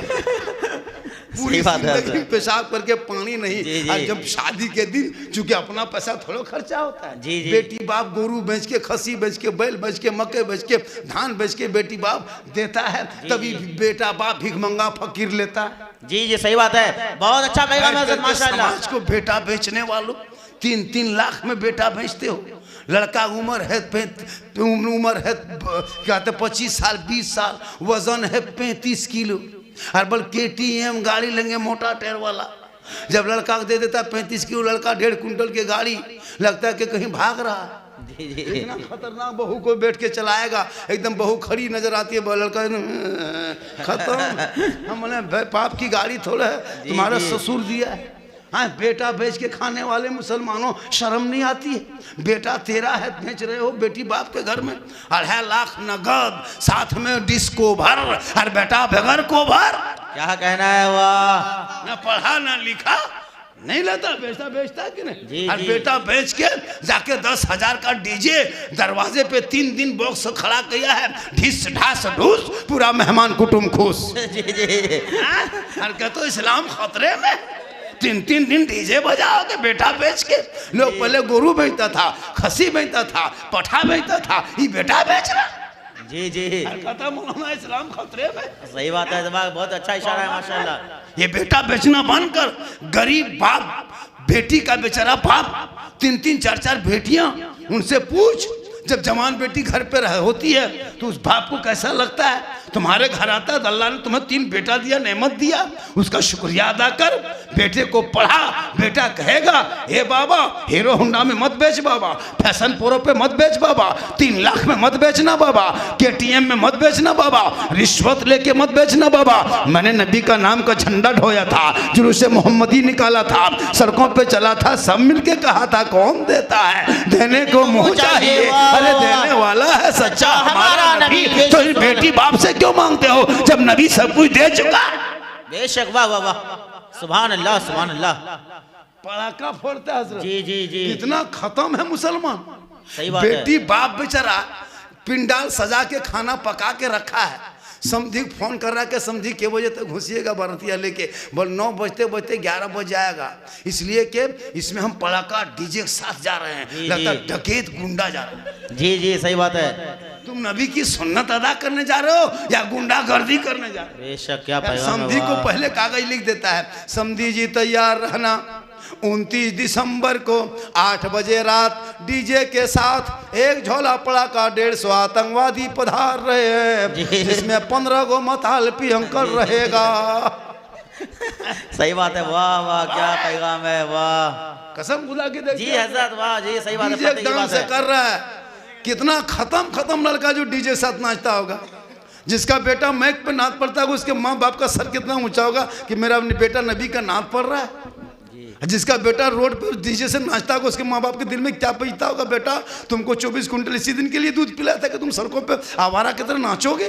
S1: पूरी जिंदगी पेशाब करके पानी नहीं।
S2: जी जी।
S1: और जब शादी के दिन चूंकि अपना पैसा थोड़ा खर्चा होता है,
S2: जी जी।
S1: बेटी बाप गोरू बेच के, खसी बेच के, बैल बेच के, मक्के बेच के, धान बेच के बेटी बाप देता है, तभी बेटा बाप भिखमंगा फकीर लेता है।
S2: जी जी, सही बात है। बहुत अच्छा पैगाम है हजरत माशाअल्लाह।
S1: समाज को बेटा बेचने वालों 3-3 लाख में बेटा बेचते हो। लड़का उम्र है कहते 25 साल 20 साल, वजन है 35 किलो, और बल KTM गाड़ी लेंगे मोटा टायर वाला। जब लड़का को दे देता 35 किलो, लड़का 1.5 कुंटल की गाड़ी, लगता है कि कहीं भाग रहा है। इतना खतरनाक बहू को बैठ के चलाएगा, एकदम बहू खड़ी नजर आती है, लड़का खत्म। हम बोले बाप की गाड़ी थोड़ा है, तुम्हारा ससुर दिया है। हाँ, बेटा बेच के खाने वाले मुसलमानों, शर्म नहीं आती है? बेटा तेरा है, बेच रहे हो बेटी बाप के घर में, 2.5 लाख नगद, साथ में डिस्को भर, और बेटा बगैर को भर।
S2: क्या कहना है? वाह।
S1: ना पढ़ा ना लिखा, नहीं लेता, बेचता कि नहीं?
S2: जी,
S1: और
S2: जी।
S1: बेटा बेच के जाके 10,000 का डीजे दरवाजे पे 3 दिन बॉक्स खड़ा किया है, ढिस ढास ढूस, पूरा मेहमान कुटुम खुश।
S2: जी जी,
S1: और कहते इस्लाम खतरे में। तीन तीन दिन डीजे बजाओगे बेटा बेच के? लोग पहले गोरू बेचता था, खसी बेचता था, पठा बेचता था, ये बेटा बेच रहा।
S2: जी जी
S1: कहता मौलाना इस्लाम खतरे में।
S2: सही बात है, बहुत अच्छा इशारा है माशाल्लाह।
S1: ये बेटा बेचना बंद कर। गरीब बाप बेटी का बेचारा बाप, तीन तीन चार चार बेटियां, उनसे पूछ जब जवान बेटी घर पे होती है तो उस बाप को कैसा लगता है? तुम्हारे घर आता है, अल्लाह ने तुम्हें 3 बेटा दिया, नेमत दिया, उसका शुक्रिया अदा कर। बेटे को पढ़ा, बेटा कहेगा हे बाबा हीरो होंडा में मत बेच बाबा, फैशन प्रो पे मत बेच बाबा, 3 लाख में मत बेचना बाबा, KTM में मत बेचना बाबा, रिश्वत लेके मत बेचना बाबा। मैंने नबी का नाम का झंडा ढोया था, जुलूस मोहम्मदी निकाला था, सड़कों पे चला था, सब मिलके कहा था कौन देता है, देने को मुँह चाहिए, अरे देने वाला है सच्चा हमारा नबी। तो इस बेटी बाप से क्यों मांगते हो जब नबी सब कुछ दे चुका?
S2: बेशक, वाह वाह वाह, सुभान अल्लाह सुभान अल्लाह।
S1: पड़ाका फोड़ता है हजरत।
S2: जी जी जी,
S1: कितना खत्म है मुसलमान।
S2: सही बात है।
S1: बेटी बाप बेचारा पिंडाल सजा के खाना पका के रखा है, समझी फोन कर रहा है कि समझी के बजे तक घुसिएगा बरतिया लेके, बोल 9 बजते बजते 11 बज जाएगा, इसलिए कि इसमें हम पड़ाका डीजे के साथ जा रहे हैं, लगता है डकैत गुंडा जा रहे हैं।
S2: जी जी सही बात है।
S1: तुम नबी की सुन्नत अदा करने जा रहे हो या गुंडागर्दी करने जा रहे हो?
S2: बेशक, क्या पैगाम है।
S1: समधी को पहले कागज लिख देता है, समधी जी तैयार रहना, 29 दिसंबर को 8 बजे रात डीजे के साथ एक झोला पड़ाका 150 आतंकवादी पधार रहे हैं, जिसमें 15 गो मतालपी अंकल रहेगा।
S2: सही बात है, वाह वाह, क्या पैगाम है, वाह।
S1: कसम खुदा की देख
S2: जी हजरत, वाह जी, सही बात है।
S1: डीजे डांस से कर रहा है। कितना खत्म लड़का जो डीजे साथ नाचता होगा, जिसका बेटा मैक पे नाच पड़ता होगा, उसके माँ बाप का सर कितना ऊंचा होगा कि मेरा बेटा नबी का नाच पढ़ रहा है। जिसका बेटा रोड पे डीजे से नाचता होगा, उसके माँ बाप के दिल में क्या बीतता होगा, बेटा तुमको 24 कुंटल इसी दिन के लिए दूध पिलाया था कि तुम सड़कों पे आवारा की तरह नाचोगे?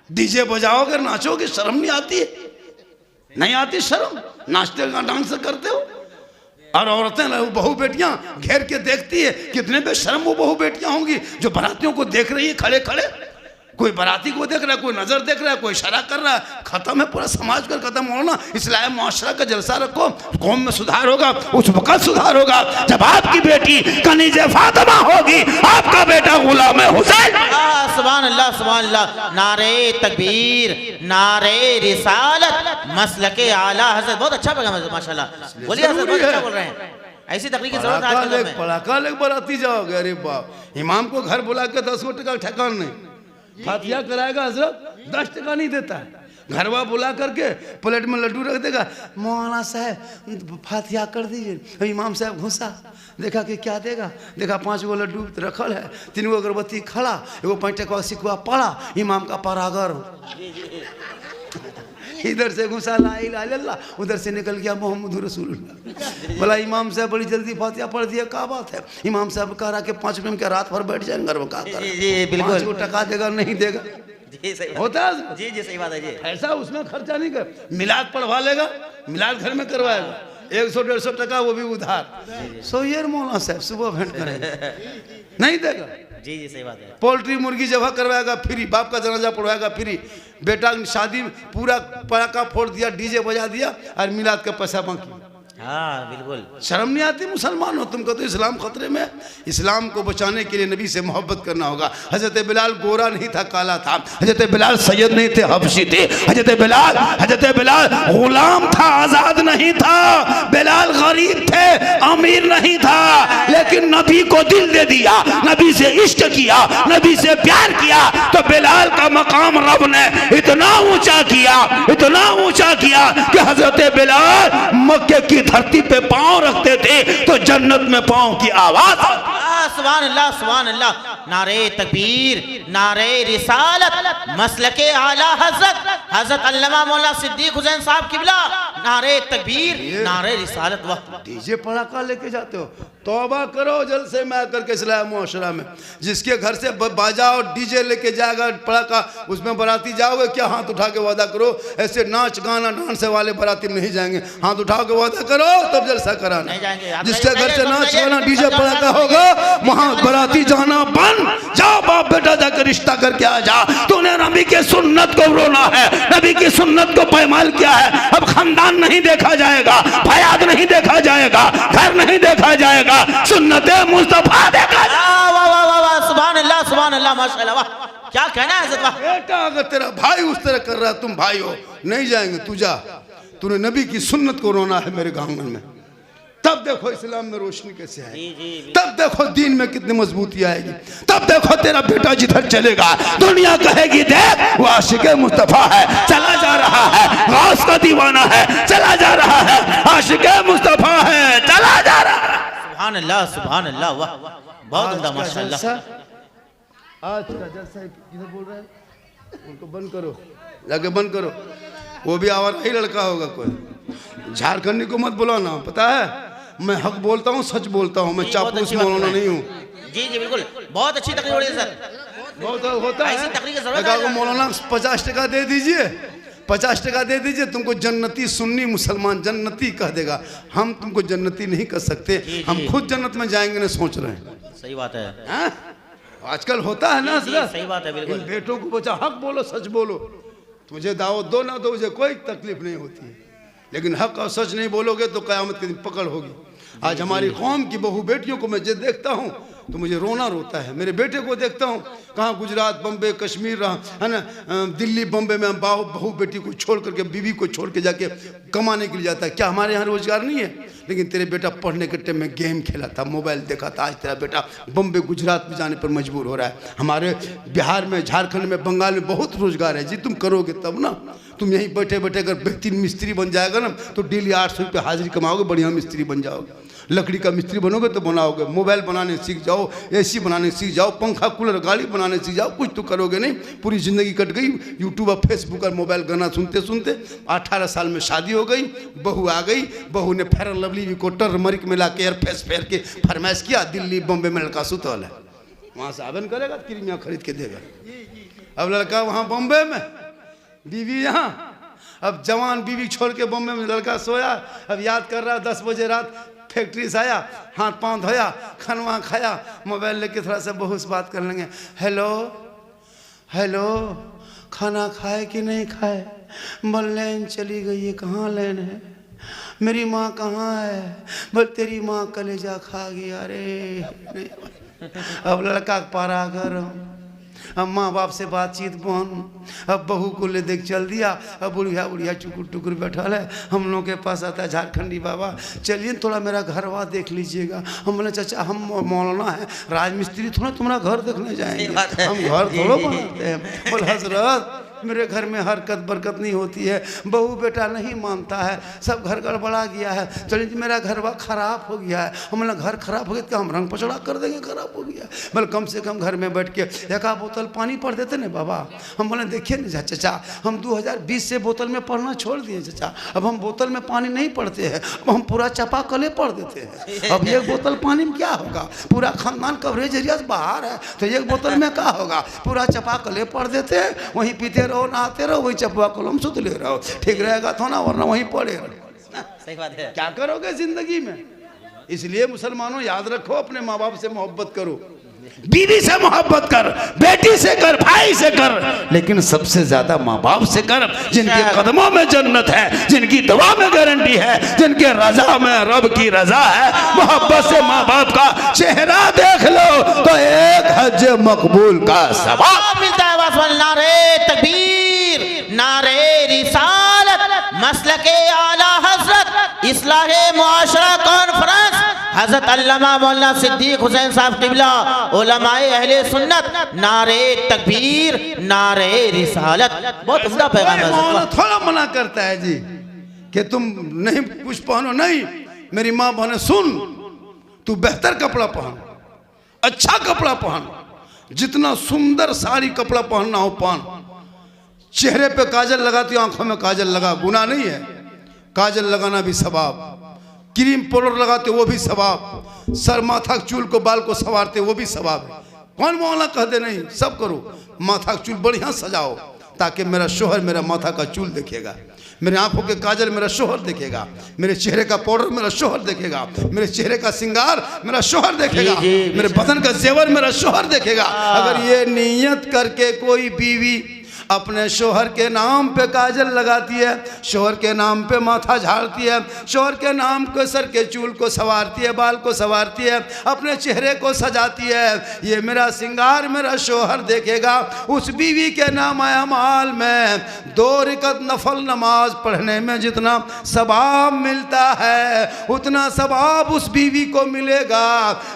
S1: डीजे बजाओगे, नाचोगे, शर्म नहीं आती है? नहीं आती शर्म? नाचते डांस करते हो। और औरतें बहू बेटियां घेर के देखती है, कितने बेशर्म वो बहू बेटियां होंगी जो बारातियों को देख रही है खड़े खड़े। कोई बाराती को देख रहा है, कोई नजर देख रहा है, कोई इशारा कर रहा है। खत्म है पूरा समाज का, खत्म हो ना। इस्लाम मुआशरा का जलसा रखो, कौम में सुधार होगा, उस वक्त सुधार होगा जब आपकी बेटी कनीज़े फातिमा होगी, आपका बेटा गुलाम हुसैन।
S2: सुभान अल्लाह सुभान अल्लाह। नारे तकबीर, नारे रिसालत, मसलके आला हज़रत। बहुत अच्छा पैगाम है माशाल्लाह। बोलिए हज़रत, बहुत अच्छा बोल रहे हैं। ऐसी तकरीर की जरूरत है।
S1: पड़ाका लेके बाराती जाओगे, अरे बाप। इमाम को घर बुला के 10 टका ठेकान नहीं, फातिया कराएगा हजरत 10 टका नहीं देता है। घरवा बुला करके प्लेट में लड्डू रख देगा, मौलाना साहब फातिया कर दीजिए। इमाम साहब घुसा, देखा कि क्या देगा, देखा 5 गो लड्डू रखल है, 3 गो अगरबत्ती खड़ा, 1 5 टका सिकुआ पड़ा, इमाम का परागर। इधर से घुसा ला इलाहा इल्लल्लाह, उधर से निकल गया मोहम्मद रसूलुल्लाह। बोला इमाम साहब बड़ी जल्दी फातिहा पढ़ दिया, क्या बात है? इमाम साहब कह रहा कि 5 रुपये में क्या रात भर बैठ जाएंगे घर में? कहा
S2: जी बिल्कुल,
S1: 5 टका देगा नहीं देगा?
S2: जी सही
S1: होता है।
S2: जी जी सही बात है जी।
S1: ऐसा उसमें खर्चा नहीं कर, मिलाद पढ़वा लेगा, मिलाद घर में करवाएगा, 100-150 टका वो भी उधार। सोइए मौलाना साहब सुबह भेंट करेंगे, नहीं देगा।
S2: जी जी सही बात है।
S1: पोल्ट्री मुर्गी जब करवाएगा फ्री, बाप का जनाजा पढ़वाएगा फ्री, बेटा शादी पूरा पटाखा फोड़ दिया, डीजे बजा दिया और मिलाद का पैसा बाकी।
S2: हाँ बिल्कुल,
S1: शर्म नहीं आती? मुसलमान हो तुमको तो इस्लाम खतरे में। इस्लाम को बचाने के लिए नबी से मोहब्बत करना होगा। हजरत बिलाल गोरा नहीं था, काला था। हजरत बिलाल सैयद नहीं थे, हबशी थे। हजरत बिलाल गुलाम था, आजाद नहीं था। बिलाल गरीब थे, अमीर नहीं था, लेकिन नबी को दिल दे दिया, नबी से इश्क किया, नबी से प्यार किया, तो बिलाल का मकाम रब ने इतना ऊंचा किया कि हजरत बिलाल मक्के की धरती पे पांव रखते थे तो जन्नत में पांव की आवाज।
S2: सुभान अल्लाह सुभान अल्लाह। नारे तकबीर, नारे रिसालत, मसलके आला हजरत अल्लामा मौला सिद्दीक हुसैन साहब किबला। नारे तकबीर, नारे रिसालत। वाह,
S1: डीजे पड़ाका लेके जाते हो, तौबा करो जल्द से मैं करके इस्लाह मुआशरा में। जिसके घर से बाजा और डीजे लेके जाएगा पड़ाका, उसमें बाराती जाओगे क्या? हाथ उठा के वादा करो। ऐसे नाच गाना डांस वाले बाराती में नहीं जाएंगे। हाथ उठा के वादा करो तब जलसा कराना। जिसके घर से नाच गाना डीजे पड़ाका होगा वहां बाराती जाना बंद। जाओ बाप बेटा जाकर रिश्ता करके आ जा। तूने नबी के सुन्नत को रोना है, नबी की सुन्नत को पैमाल किया है। अब खानदान नहीं देखा जाएगा, फयाद नहीं देखा जाएगा, घर नहीं देखा जाएगा, सुन्नते मुस्तफा देखा।
S2: सुभान अल्लाह माशाअल्लाह। वाह क्या कहना है हज़रत।
S1: बेटा अगर तेरा भाई उस तरह कर रहा है, तुम भाई हो, नहीं जाएंगे, तू जा। तूने नबी की सुन्नत को रोना है मेरे आंगन में, तब देखो इस्लाम में रोशनी कैसे आएगी, तब देखो दीन में कितनी मजबूती आएगी, तब देखो तेरा बेटा जिधर चलेगा दुनिया कहेगी देख वो आशिक़े मुस्तफा है, चला जा रहा है, गौस का दीवाना है, चला जा रहा है, आशिक़े मुस्तफा है, चला जा रहा है।
S2: सुभान अल्लाह। वाह बहुत उम्दा माशाअल्लाह।
S1: आज का जलसा किधर बोल रहे हैं? उनको बंद करो, जाके बंद करो। वो भी आवारा ही लड़का होगा कोई। झारखंडी को मत बुलाना, पता है मैं हक बोलता हूँ, सच बोलता हूँ, मैं चापलूस मौलाना नहीं हूँ।
S2: जी बिल्कुल, बहुत अच्छी तकरीर हो रही है सर।
S1: बहुत होता है मौलाना 50 टका दे दीजिए, 50 टका दे दीजिए, तुमको जन्नती सुन्नी मुसलमान जन्नती कह देगा। हम तुमको जन्नती नहीं कर सकते, हम खुद जन्नत में जाएंगे ना सोच रहे हैं।
S2: सही बात है।
S1: आजकल होता है ना,
S2: सही बात है बिल्कुल।
S1: बेटों को बचा हक बोलो, सच बोलो, तुझे दावत दो ना दो मुझे कोई तकलीफ नहीं होती है, लेकिन हक और सच नहीं बोलोगे तो क़यामत के दिन पकड़ होगी। आज हमारी कौम की बहू बेटियों को मैं जब देखता हूँ तो मुझे रोना रोता है। मेरे बेटे को देखता हूँ, कहाँ गुजरात बम्बे कश्मीर रहा है ना, दिल्ली बम्बे में बहू बेटी को छोड़ करके, बीवी को छोड़ के जाके कमाने के लिए जाता है। क्या हमारे यहाँ रोजगार नहीं है? लेकिन तेरे बेटा पढ़ने के टाइम में गेम खेला था, मोबाइल देखा था, आज तेरा बेटा बम्बे गुजरात में जाने पर मजबूर हो रहा है। हमारे बिहार में, झारखंड में, बंगाल में बहुत रोजगार है जी, तुम करोगे तब ना। तुम यहीं बैठे बैठे अगर बेहतरीन मिस्त्री बन जाएगा ना तो डेली 800 रुपये हाजिरी कमाओगे, बढ़िया मिस्त्री बन जाओगे। लकड़ी का मिस्त्री बनोगे तो बनाओगे, मोबाइल बनाने सीख जाओ, एसी बनाने सीख जाओ, पंखा कूलर गाड़ी बनाने सीख जाओ, कुछ तो करोगे नहीं, पूरी ज़िंदगी कट गई यूट्यूब और फेसबुक और मोबाइल गाना सुनते सुनते। 18 साल में शादी हो गई, बहू आ गई, बहू ने फेयर लवली को टर्मरिक मिला के एयर फेस फेर के फरमाइश किया, दिल्ली बम्बे में लड़का सुतल है, वहाँ से आवेदन करेगा, क्रीमिया खरीद के देगा। अब लड़का वहाँ बम्बे में, बीवी यहाँ। अब जवान बीवी छोड़ के बम्बे में लड़का सोया, अब याद कर रहा 10 बजे रात फैक्ट्री से आया, हाथ पांव धोया, खाना खाया, मोबाइल लेके थोड़ा सा बहू से बात कर लेंगे। हेलो हेलो, खाना खाए कि नहीं खाए? बोल लैन चली गई है। कहाँ लैन है? मेरी माँ कहाँ है? बोल तेरी माँ कलेजा खा गई। अरे अब लड़का पारा गरम, अब माँ बाप से बातचीत बंद, अब बहू को ले देख चल दिया। अब बुढ़िया बुढ़िया टुकुर टुकुर बैठा है, हम लोग के पास आता है झारखंडी बाबा, चलिए थोड़ा मेरा घर देख लीजिएगा। हम बोले चाचा हम मौलाना है, राजमिस्त्री थोड़ा तुम्हारा घर देखने जाएंगे, हम घर थोड़ा बनाते हैं। बोल हजरत मेरे घर में हरकत बरकत नहीं होती है, बहू बेटा नहीं मानता है, सब घर गड़बड़ा गया है, चलिए जी मेरा घर खराब हो गया है। हम बोला घर खराब हो गया तो हम रंग पचड़ा कर देंगे, खराब हो गया। बोले कम से कम घर में बैठ के एक बोतल पानी पढ़ देते ना बाबा। हम बोले देखिए ना चाचा, हम 2020 से बोतल में पढ़ना छोड़ दिए चाचा, अब हम बोतल में पानी नहीं पढ़ते हैं, अब हम पूरा चापाकले पढ़ देते हैं। अब एक बोतल पानी में क्या होगा, पूरा खानदान कवरेज एरिया से बाहर है तो एक बोतल में क्या होगा, पूरा चापाकले पढ़ देते हैं, वहीं पीते रहो, नहाते रहो, वही चपवा कलम सुध ले रहो, ठीक रहेगा तो ना, वरना वहीं पड़े रहो।
S2: सही बात है।
S1: क्या करोगे जिंदगी में? इसलिए मुसलमानों याद रखो, अपने माँ बाप से मोहब्बत करो, बीवी से मोहब्बत कर, बेटी से कर, भाई से कर, लेकिन सबसे ज्यादा माँ बाप से कर, जिनके कदमों में जन्नत है, जिनकी दुआ में गारंटी है, जिनके रजा में रब की रजा है। मोहब्बत से माँ बाप का चेहरा देख लो तो एक हज मकबूल का सवाब
S2: मिलता है। नारे तकबीर, नारे रिसालत, मसलके आला हजरत, इस्लाहे मुआशरा कॉन्फ्रेंस, हजरत अल्लामा मौलाना सिद्दीक हुसैन साहब क़िबला, उलमाए अहले सुन्नत, नारे तकबीर, नारे रिसालत। बहुत उम्दा पैगाम है।
S1: थोड़ा मना करता है जी कि तुम नहीं कुछ पहनो, नहीं, मेरी माँ बहने सुन, तू बेहतर कपड़ा पहन, अच्छा कपड़ा पहन, जितना सुंदर साड़ी कपड़ा पहनना हो पहन, चेहरे पे काजल लगाती हो, आंखों में काजल लगा, गुनाह नहीं है, काजल लगाना भी सवाब, क्रीम पाउडर लगाते वो भी सवाब, सर माथा के चूल को बाल को संवारते वो भी सवाब है। कौन मौला कहते नहीं, सब करो। माथा का चूल बढ़िया सजाओ ताकि मेरा शोहर मेरा माथा का चूल देखेगा, मेरे आंखों के काजल मेरा शोहर देखेगा, मेरे चेहरे का पाउडर मेरा शोहर देखेगा, मेरे चेहरे का श्रृंगार मेरा शोहर देखेगा, मेरे बदन का जेवर मेरा शोहर देखेगा। अगर ये नियत करके कोई बीवी अपने शोहर के नाम पे काजल लगाती है, शोहर के नाम पे माथा झाड़ती है, शोहर के नाम के सर के चूल को संवारती है, बाल को संवारती है, अपने चेहरे को सजाती है, ये मेरा श्रृंगार मेरा शोहर देखेगा। उस बीवी के नाम अमाल में 2 रकात नफल नमाज पढ़ने में जितना सवाब मिलता है उतना सवाब उस बीवी को मिलेगा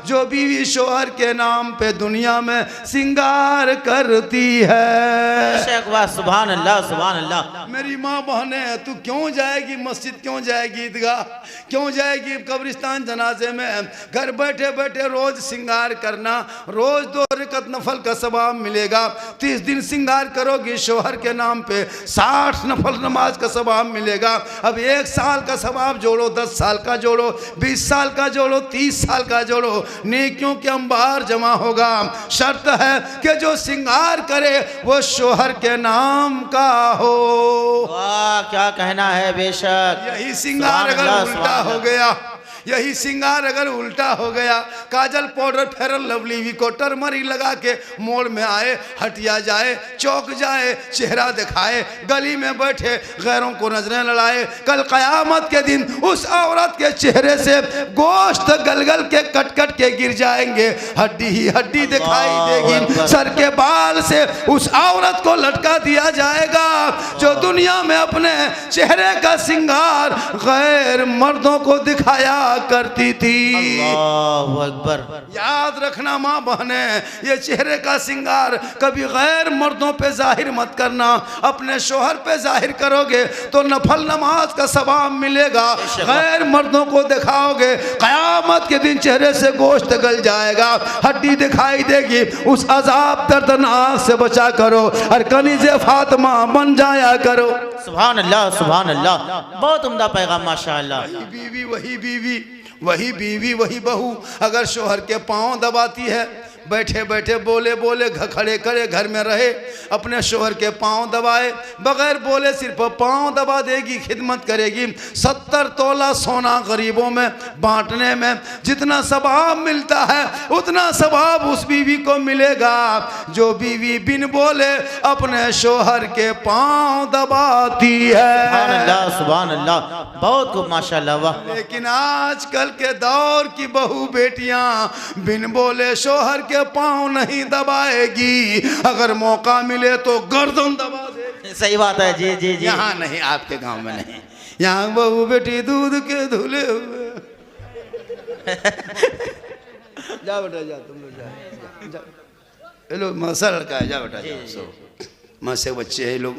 S1: जो बीवी शोहर के नाम पे दुनिया में श्रृंगार करती है।
S2: सुभान अल्लाह सुभान अल्लाह।
S1: मेरी माँ बहने, तू क्यों जाएगी मस्जिद, क्यों जाएगी ईदगाह, क्यों जाएगी कब्रिस्तान जनाजे में? घर बैठे बैठे रोज श्रृंगार करना, रोज 2 रकात नफल का सवाब मिलेगा। 30 दिन श्रृंगार करोगी शोहर के नाम पे 60 नफल नमाज का सवाब मिलेगा। अब 1 साल का सवाब जोड़ो, 10 साल का जोड़ो, 20 साल का जोड़ो, 30 साल का जोड़ो, नेकियों के अंबार जमा होगा। शर्त है कि जो श्रृंगार करे वो शोहर के नाम का हो।
S2: वाह क्या कहना है, बेशक।
S1: यही श्रृंगार अगर उल्टा हो गया, यही श्रृंगार अगर उल्टा हो गया, काजल पाउडर फेरन लवली विको टर्मरी लगा के मोड़ में आए, हटिया जाए, चौक जाए, चेहरा दिखाए, गली में बैठे गैरों को नजरें लड़ाए, कल कयामत के दिन उस औरत के चेहरे से गोश्त गलगल के कट कट के गिर जाएंगे, हड्डी ही हड्डी दिखाई देगी। सर के बाल से उस औरत को लटका दिया जाएगा जो दुनिया में अपने चेहरे का श्रृंगार गैर मर्दों को दिखाया करती थी।
S2: अल्लाहु अकबर।
S1: याद रखना माँ बहने, ये चेहरे का श्रृंगार कभी गैर मर्दों पे जाहिर मत करना। अपने शोहर पे जाहिर करोगे तो नफल नमाज का सवाब मिलेगा, गैर मर्दों को दिखाओगे कयामत के दिन चेहरे से गोश्त गल जाएगा, हड्डी दिखाई देगी। उस अजाब दर्दनाक से बचा करो और कनीज़े फातिमा बन जाया करो।
S2: सुभान अल्लाह सुभान अल्लाह। बहुत उम्दा पैगाम माशाअल्लाह।
S1: बीवी वही बीवी, वही बीवी वही बहू अगर शोहर के पांव दबाती है, बैठे बैठे बोले बोले खड़े खड़े घर में रहे, अपने शोहर के पांव दबाए, बगैर बोले सिर्फ पांव दबा देगी, खिदमत करेगी। 70 तोला सोना गरीबों में बांटने में जितना सवाब मिलता है उतना सवाब उस बीवी को मिलेगा जो बीवी बिन बोले अपने शोहर के पांव दबाती है।
S2: सुभान अल्लाह सुभान अल्लाह। बहुत खूब माशाअल्लाह। वाह।
S1: लेकिन आजकल के दौर की बहू बेटियां बिन बोले शोहर के पांव नहीं दबाएगी, अगर मौका मिले तो गर्दन दबा दे।
S2: सही बात है जी जी जी।
S1: यहाँ नहीं, आपके गांव में नहीं, यहाँ बहू बेटी दूध के धुले हुए। जा बेटा जा, तुम लोग जा। ये लोग मसा लड़का है, जा बेटा जाओ। सो माँ से बच्चे हैं, लोग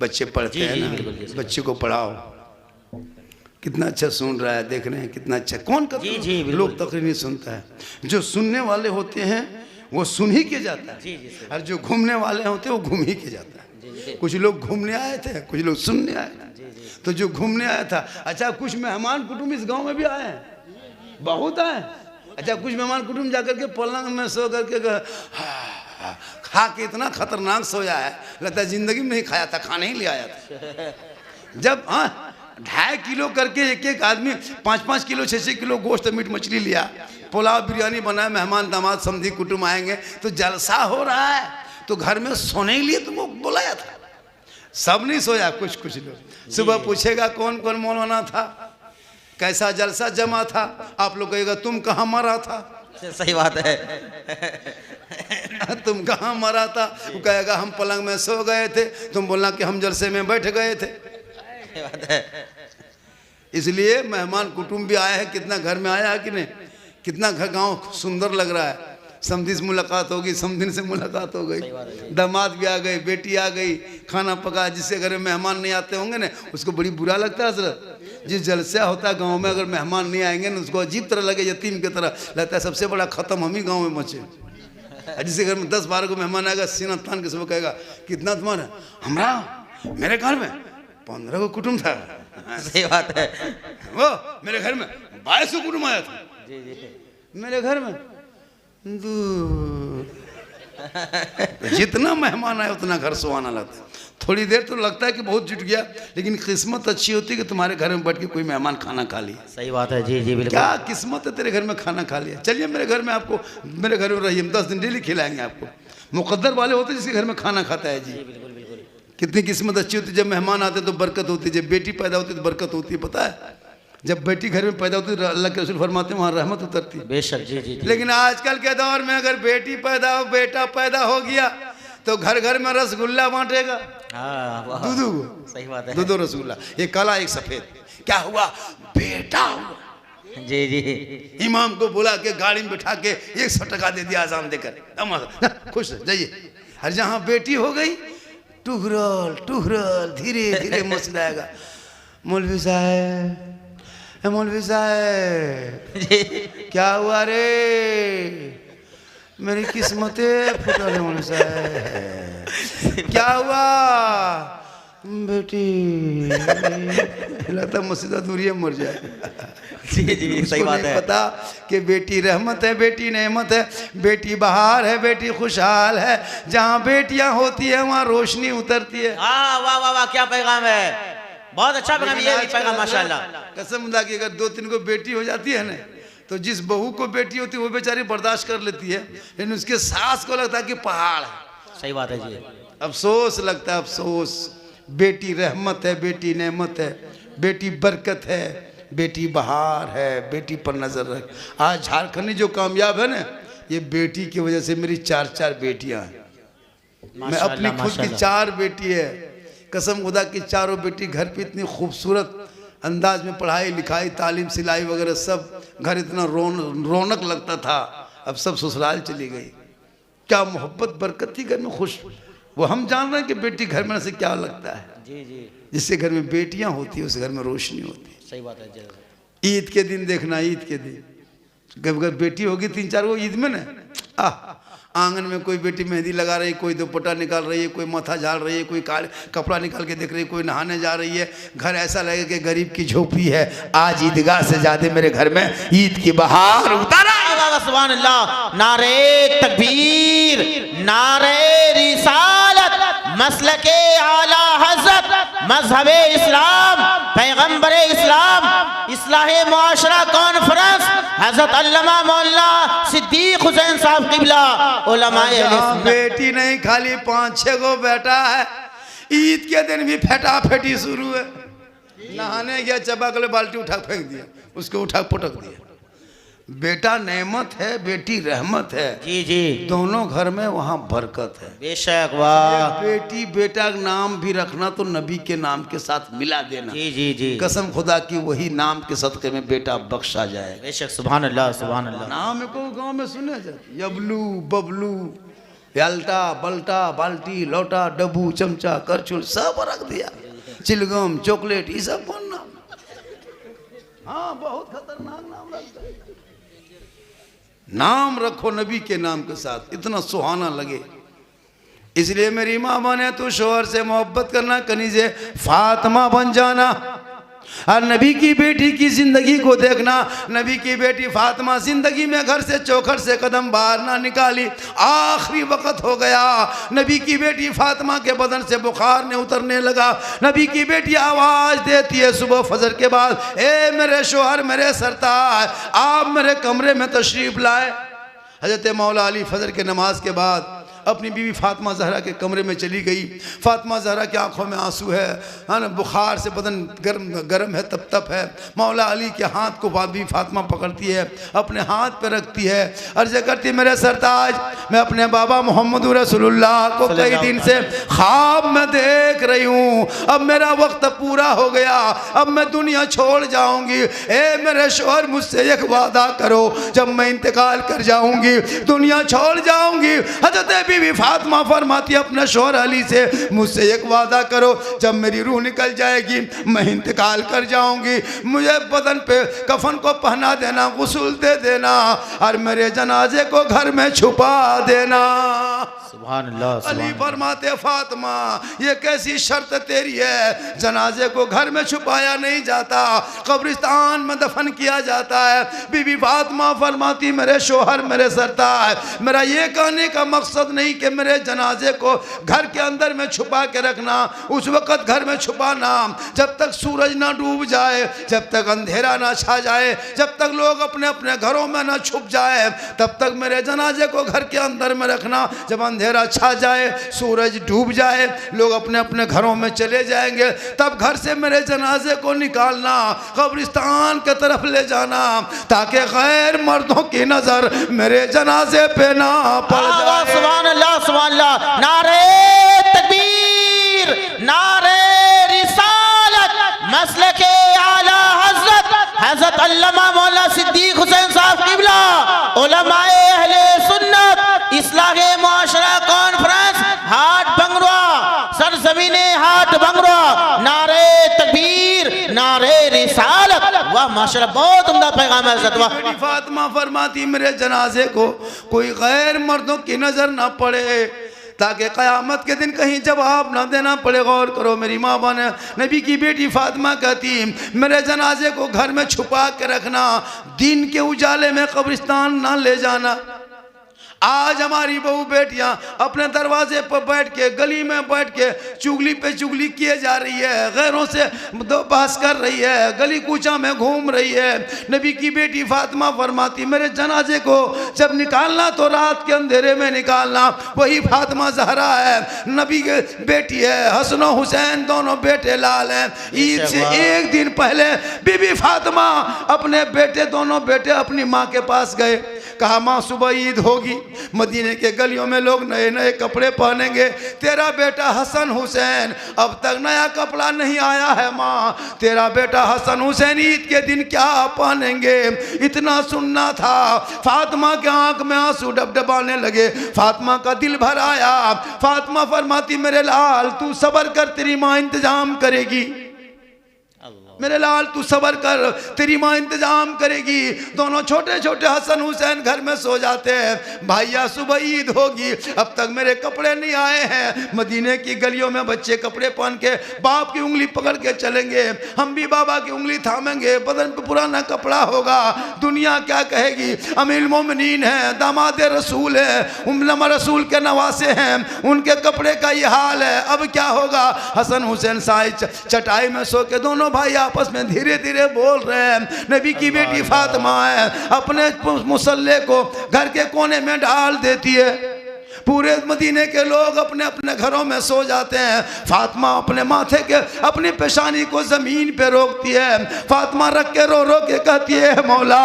S1: बच्चे पढ़ते हैं ना, बच्चे को पढ़ाओ। कितना अच्छा सुन रहा है, देख रहे हैं कितना अच्छा। कौन करता लोग तकरीर नहीं सुनता है, जो सुनने वाले होते हैं वो सुन ही के जाता है, और जो घूमने वाले होते हैं वो घूम ही के जाता है। कुछ लोग घूमने आए थे, कुछ लोग सुनने आए थे। तो जो घूमने आया था, अच्छा कुछ मेहमान कुटुंब इस गांव में भी आए हैं, बहुत आए। अच्छा कुछ मेहमान कुटुंब जाकर के पलंग में सो करके खा के इतना खतरनाक सोया है, लगता है जिंदगी में नहीं खाया था, खाने ही ले आया था। जब 2.5 किलो करके एक आदमी 5-5 किलो 6-6 किलो गोश्त मीट मछली लिया, पुलाव बिरयानी बनाया, मेहमान दामाद समधी कुटुंब आएंगे तो जलसा हो रहा है, तो घर में सोने के लिए तुमको बुलाया था। सब नहीं सोया, कुछ कुछ लोग। सुबह पूछेगा कौन कौन मौलाना था, कैसा जलसा जमा था, आप लोग कहेगा तुम कहाँ मरा था।
S2: सही बात है।
S1: तुम कहाँ मरा था, वो कहेगा हम पलंग में सो गए थे, तुम बोलना कि हम जलसे में बैठ गए थे। इसलिए मेहमान कुटुंब भी आए हैं, कितना घर में आया है कि नहीं, कितना घर गांव सुंदर लग रहा है। समधी से मुलाकात होगी, समधिन से मुलाकात हो गई, दामाद भी आ गए, बेटी आ गई, खाना पका। जिससे घर में मेहमान नहीं आते होंगे ना, उसको बड़ी बुरा लगता है हजरत। जिस जलसा होता है गांव में, अगर मेहमान नहीं आएंगे ना, उसको अजीब तरह लगे, यतीम की तरह लगता है सबसे बड़ा खत्म हम ही गाँव में मचे। जिससे घर में 10-12 को मेहमान आएगा, सीना तान के सुबह कहेगा कितना तुम्हारा, हमारा मेरे घर में 15 को कुटुंब था।
S2: सही बात है।
S1: वो मेरे घर में 22 कुटुंब आया था
S2: जी जी
S1: मेरे घर में। जितना मेहमान आए उतना घर सुहाना लगता है। थोड़ी देर तो लगता है कि बहुत जुट गया, लेकिन किस्मत अच्छी होती है कि तुम्हारे घर में बैठ के कोई मेहमान खाना खा लिया।
S2: सही बात है। जी जी बिल्कुल।
S1: क्या किस्मत है तेरे घर में खाना खा लिया। चलिए मेरे घर में आपको, मेरे घर में रहिए, हम 10 दिन डेली खिलाएंगे आपको। मुकद्दर वाले होते जिसके घर में खाना खाता है जी।
S2: बिल्कुल बिल्कुल।
S1: कितनी किस्मत अच्छी होती है। जब मेहमान आते तो बरकत होती है, जब बेटी पैदा होती है तो बरकत होती है। पता है जब बेटी घर में पैदा होती है अल्लाह के रसूल फरमाते हैं वहाँ रहमत उतरती है।
S2: बेशक। जी जी जी।
S1: लेकिन आजकल के दौर में अगर बेटी पैदा हो, बेटा पैदा हो गया तो घर घर में रसगुल्ला बांटेगा।
S2: हाँ वाह।
S1: दूधू।
S2: सही बात है।
S1: दो रसगुल्ला, एक काला एक सफेद। क्या हुआ? बेटा हुआ।
S2: जी जी।
S1: इमाम को बुला के गाड़ी में बिठा के 100 टका दे दिया अजान देकर। खुश जाइए। हर जहाँ बेटी हो गई टुहरल टुहरल धीरे धीरे मस्जिद आएगा। मौलवी साहब, मौलवी साहब क्या हुआ रे? मेरी किस्मतें फुटल है मौलवी साहब। क्या हुआ? बेटी लगता मस्जिद दूरिया मर जाए।
S2: जी जी सही बात है।
S1: पता कि बेटी रहमत है, बेटी नेमत है, बेटी बहार है, बेटी खुशहाल है। जहाँ बेटियां होती है वहाँ रोशनी उतरती है।
S2: हाँ वाह वाह वाह, क्या पैगाम है। बहुत अच्छा पैगाम, ये भी पैगाम माशाल्लाह।
S1: कसम खुदा की अगर 2-3 को बेटी हो जाती है ना तो जिस बहू को बेटी होती है वो बेचारी बर्दाश्त कर लेती है, लेकिन उसके सास को लगता है कि पहाड़ है।
S2: सही बात है जी।
S1: अफसोस लगता है, अफसोस। बेटी रहमत है, बेटी नेमत है, बेटी बरकत है, बेटी बहार है। बेटी पर नजर रख। आज झारखंड जो कामयाब है ना, ये बेटी की वजह से। मेरी 4 बेटियां हैं। मैं अपनी खुद की 4 बेटी है। कसम खुदा की चारों बेटी घर पे इतनी खूबसूरत अंदाज में पढ़ाई लिखाई तालीम सिलाई वगैरह सब, घर इतना रौनक लगता था। अब सब ससुराल चली गई। क्या मोहब्बत बरकत थी घर में, खुश। वो हम जान रहे हैं कि बेटी घर में से क्या लगता है।
S2: जी जी।
S1: जिससे घर में बेटियां होती है उस घर में रोशनी होती है।
S2: सही बात है जी।
S1: ईद के दिन देखना, ईद के दिन अगर बेटी होगी 3-4 वो ईद में ना, आंगन में कोई बेटी मेहंदी लगा रही है, कोई दुपट्टा निकाल रही है, कोई माथा झाड़ रही है, कोई कपड़ा निकाल के देख रही है, कोई नहाने जा रही है। घर ऐसा लगे कि गरीब की झोपड़ी है। आज ईदगाह से ज्यादा मेरे घर में ईद की बहार उतारा।
S2: सुभान अल्लाह। नारे तकबीर, नारे रिसालत, मसलके आला हज़रत, मज़हबे इस्लाम, पैगंबरे इस्लाम, इस्लाहे मुआशरा कॉन्फ्रेंस, हज़रत अल्लामा मौलाना सिद्दीक हुसैन साहब क़िबला, उलमाए अहले सुन्नत।
S1: बेटी नहीं खाली 5-6 को बेटा है। ईद के दिन भी फेटा फेटी शुरू है। नहाने गया, चबा के बाल्टी उठा फेंक दिया, उसको उठा पटक दिया। बेटा नेमत है, बेटी रहमत है।
S2: जी जी।
S1: दोनों घर में वहाँ बरकत है।
S2: बेशक वाह।
S1: बेटी बेटा का नाम भी रखना तो नबी के नाम के साथ मिला देना।
S2: जी जी जी।
S1: कसम खुदा की वही नाम के सदक़े में बेटा बख्शा जाए।
S2: बेशक सुभान अल्लाह सुभान अल्लाह।
S1: नाम को गांव में सुने जाते, यबलू बबलू याल्टा बल्टा बाल्टी लोटा डब्बू चमचा करछुल सब रख दिया। चिलगम चॉकलेट ये सब कौन नाम? हाँ बहुत खतरनाक नाम रखता है। नाम रखो नबी के नाम के साथ, इतना सुहाना लगे। इसलिए मेरी माँ बने तो शोहर से मोहब्बत करना, कनीज़े फातिमा बन जाना। और नबी की बेटी की जिंदगी को देखना। नबी की बेटी फातिमा जिंदगी में घर से चौखट से कदम बाहर ना निकाली। आखिरी वक्त हो गया, नबी की बेटी फातिमा के बदन से बुखार ने उतरने लगा। नबी की बेटी आवाज़ देती है सुबह फजर के बाद, ए मेरे शोहर मेरे सरताज, आप मेरे कमरे में तशरीफ़ लाए। हज़रत मौला अली फजर के नमाज के बाद अपनी बीवी फातिमा ज़हरा के कमरे में चली गई। फातिमा ज़हरा की आंखों में आंसू है ना, बुखार से बदन गर्म है, तप है। मौला अली के हाथ को बीवी फातिमा पकड़ती है, अपने हाथ पे रखती है, अर्ज़ करती है मेरे सरताज, मैं अपने बाबा मोहम्मद रसूलुल्लाह को कई दिन से ख्वाब में देख रही हूँ। अब मेरा वक्त पूरा हो गया, अब मैं दुनिया छोड़ जाऊँगी। ए मेरे शोहर मुझसे एक वादा करो, जब मैं इंतकाल कर जाऊँगी, दुनिया छोड़ जाऊँगी, हज़रत बीवी फातिमा फरमाती अपने शौहर अली से, मुझसे एक वादा करो, जब मेरी रूह निकल जाएगी मैं इंतकाल कर जाऊंगी, मुझे बदन पे कफन को पहना देना, गुस्ल दे देना और मेरे जनाजे को घर में छुपा देना।
S2: सुभान अल्लाह।
S1: अली फरमाते फातिमा ये कैसी शर्त तेरी है, जनाजे को घर में छुपाया नहीं जाता, कब्रिस्तान में दफन किया जाता है। बीबी फातिमा फरमाती मेरे शोहर मेरे सरताज, मेरा ये कहने का मकसद नहीं कि मेरे जनाजे को घर के अंदर में छुपा के रखना, उस वक़्त घर में छुपाना जब तक सूरज ना डूब जाए, जब तक अंधेरा ना छा जाए, जब तक लोग अपने अपने घरों में ना छुप जाए, तब तक मेरे जनाजे को घर के अंदर में रखना। जब अंधेरा छा जाए, सूरज डूब जाए, लोग अपने अपने घरों में चले जाएंगे, तब घर से मेरे जनाजे को निकालना, कब्रिस्तान के तरफ ले जाना, ताकि गैर मर्दों की नजर मेरे जनाजे पे ना पड़ जाए।
S2: सुभान अल्लाह, सुभान अल्लाह। नारे तकबीर, नारे रिसालत, मसलके आला हजरत हजरत अल्लामा मौलाना सिद्दीक हुसैन साहब किबला, उलमाए अहले सुन्नत, इस्लाहे मुआशरा कॉन्फ्रेंस हाट बंगरा, सरजमीने हाट बंगरा, नारे तकबीर, नारे रिसालत। वाह माशाल्लाह, बहुत उम्दा पैगाम है हज़रत। वाह।
S1: फातिमा फरमाती मेरे जनाजे को कोई गैर मर्दों की नजर ना पड़े, ताकि क़यामत के दिन कहीं जवाब ना देना पड़े। गौर करो, मेरी माँ बने नबी की बेटी फातिमा कहती मेरे जनाजे को घर में छुपा के रखना, दिन के उजाले में कब्रिस्तान ना ले जाना। आज हमारी बहू बेटियां अपने दरवाजे पर बैठ के, गली में बैठ के चुगली पे चुगली किए जा रही है, गैरों से बहस कर रही है, गली कूचा में घूम रही है। नबी की बेटी फातिमा फरमाती मेरे जनाजे को जब निकालना तो रात के अंधेरे में निकालना। वही फातिमा जहरा है, नबी के बेटी है, हसन और हुसैन दोनों बेटे लाल हैं। ईद से एक दिन पहले बीबी फातिमा अपने बेटे, दोनों बेटे अपनी माँ के पास गए, कहा माँ सुबह ईद होगी, मदीने के गलियों में लोग नए नए कपड़े पहनेंगे, तेरा बेटा हसन हुसैन अब तक नया कपड़ा नहीं आया है माँ, तेरा बेटा हसन हुसैन ईद के दिन क्या पहनेंगे। इतना सुनना था, फातिमा के आंख में आंसू डबडबाने लगे, फातिमा का दिल भर आया। फातिमा फरमाती मेरे लाल तू सब्र कर, तेरी माँ इंतजाम करेगी, मेरे लाल तू सबर कर, तेरी माँ इंतजाम करेगी। दोनों छोटे छोटे हसन हुसैन घर में सो जाते हैं। भैया सुबह ईद होगी, अब तक मेरे कपड़े नहीं आए हैं। मदीने की गलियों में बच्चे कपड़े पहन के बाप की उंगली पकड़ के चलेंगे, हम भी बाबा की उंगली थामेंगे, बदन पे पुराना कपड़ा होगा, दुनिया क्या कहेगी। अमीरुल मोमिनीन हैं, दामाद रसूल हैं, उम्मा रसूल के नवासे हैं, उनके कपड़े का ये हाल है, अब क्या होगा। हसन हुसैन साई चटाई में सो के दोनों भाई आपस में धीरे धीरे बोल रहे हैं। नबी की बेटी फातिमा है, अपने मुसल्ले को घर के कोने में डाल देती है। पूरे मदीने के लोग अपने अपने घरों में सो जाते हैं। फातिमा अपने माथे के, अपनी पेशानी को जमीन पे रोकती है। फातिमा रख के रो रो के कहती है मौला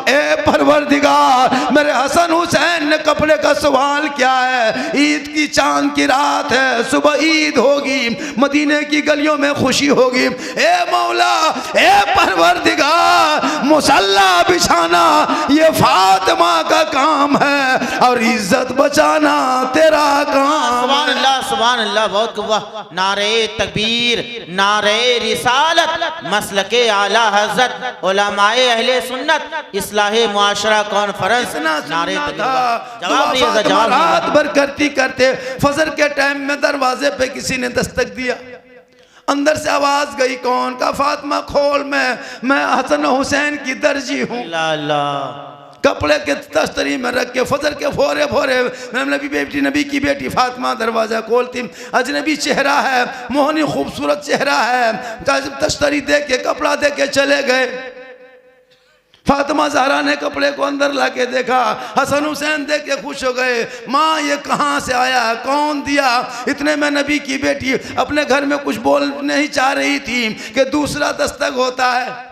S1: ए परवरदिगार, मेरे हसन हुसैन ने कपड़े का सवाल क्या है, ईद की चांद की रात है, सुबह ईद होगी, मदीने की गलियों में खुशी होगी, ए मौला ए परवरदिगार मुसल्ला बिछाना ये फातिमा का काम है और इज्जत बचाना तेरा काम।
S2: सुभान अल्लाह, सुभान अल्लाह, बहुत वाह। नारे तकबीर, नारे रिसालत, मसलके आला हजरत, उलमाए अहले सुन्नत, इस्लाहे मुआशरा कॉन्फ्रेंस, नारे तकबीर। जवाब दिया, जवाब
S1: रात भर करती करते फजर के टाइम में दरवाजे पे किसी ने दस्तक दिया। अंदर से आवाज गई, कौन? का फातिमा खोल, मैं हसन हुसैन की दर्जी हूँ। कपड़े के तस्तरी में रख के फजर के फोरे फोरे नबी की बेटी फातिमा दरवाज़ा खोलती। अजनबी चेहरा है, मोहनी खूबसूरत चेहरा है, तस्तरी दे के कपड़ा दे के चले गए। फातिमा ज़हरा ने कपड़े को अंदर ला के देखा, हसन हुसैन देख के खुश हो गए। माँ ये कहाँ से आया, कौन दिया? इतने में नबी की बेटी अपने घर में कुछ बोल नहीं चाह रही थी कि दूसरा दस्तक होता है।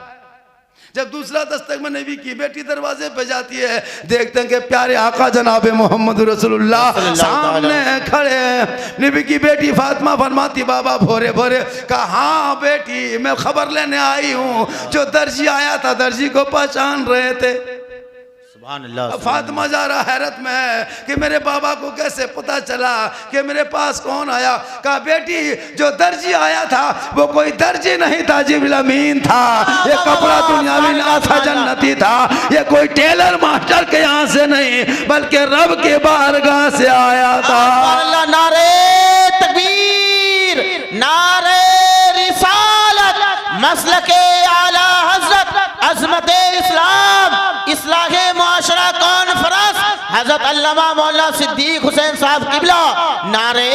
S1: जब दूसरा दस्तक में नबी की बेटी दरवाजे पे जाती है, देखते हैं कि प्यारे आका जनाब मोहम्मद रसूलुल्लाह सामने खड़े हैं। नबी की बेटी फातिमा फरमाती बाबा भोरे भोरे, कहा हाँ बेटी मैं खबर लेने आई हूँ, जो दर्जी आया था दर्जी को पहचान रहे थे।
S2: सुभान अल्लाह।
S1: फातिमा ज़हरा हैरत में है कि मेरे बाबा को कैसे पता चला कि मेरे पास कौन आया। कहा बेटी जो दर्जी आया था वो कोई दर्जी नहीं था, जिब्रील अमीन था। ये कपड़ा दुनियावी ना था, जन्नती था। ये कोई टेलर मास्टर के यहाँ से नहीं बल्कि रब के बारगाह से आया था।
S2: नारे तकबीर, नारे रिसालत, मसलके आला हज़रत, अज़मत इस्लाम, इस्लाहे मुआशरा कॉन्फ्रेंस, हज़रत अल्लामा मौलाना सिद्दीक हुसैन साहब किबला। नारे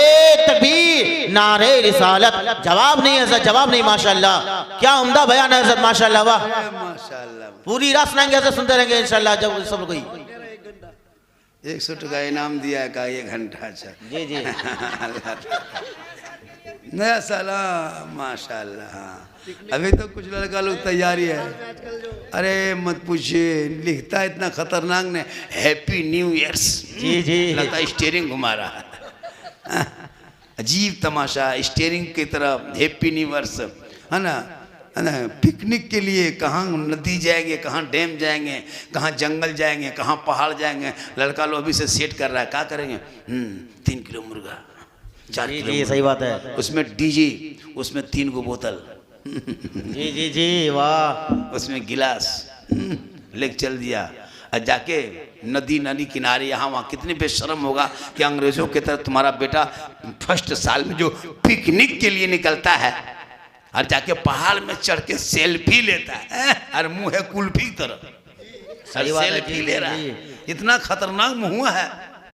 S2: तकबीर, नारे रिसालत। जवाब नहीं है हज़रत, जवाब नहीं। माशाअल्लाह, क्या उम्दा बयान है हज़रत, माशाअल्लाह। वाह
S1: माशाअल्लाह,
S2: पूरी रात सुनाएंगे हज़रत, सुनते रहेंगे इंशाअल्लाह। जब सब कोई
S1: 100 का इनाम दिया है का 1 घंटा। अच्छा
S2: जी जी
S1: नया सलाम, माशाअल्लाह। अभी तो कुछ लड़का लोग तैयारी है। अरे मत पूछिए, लिखता है इतना खतरनाक ने, हैप्पी न्यू ईयर्स।
S2: जी जी,
S1: लगता है स्टीयरिंग घुमा रहा है। अजीब तमाशा, स्टीयरिंग की तरह हैप्पी न्यू ईयर्स, है ना। पिकनिक के लिए कहाँ नदी जाएंगे, कहाँ डैम जाएंगे, कहाँ जंगल जाएंगे, कहाँ पहाड़ जाएंगे। लड़का लोग अभी से सेट कर रहा है, क्या करेंगे। 3 किलो मुर्गा, 4 किलो
S2: जी, सही बात है।
S1: उसमें डीजे, उसमें 3 गो बोतल,
S2: जी जी जी, वाह।
S1: उसमें गिलास लेके चल दिया। और जाके नदी नदी किनारे यहाँ वहाँ कितने बेशर्म होगा कि अंग्रेजों की तरह तुम्हारा बेटा फर्स्ट साल में जो पिकनिक के लिए निकलता है और जाके पहाड़ में चढ़ के सेल्फी लेता है, और मुंह है कुल्फी की तरह, सेल्फी ले रहा है। इतना खतरनाक मुंह है।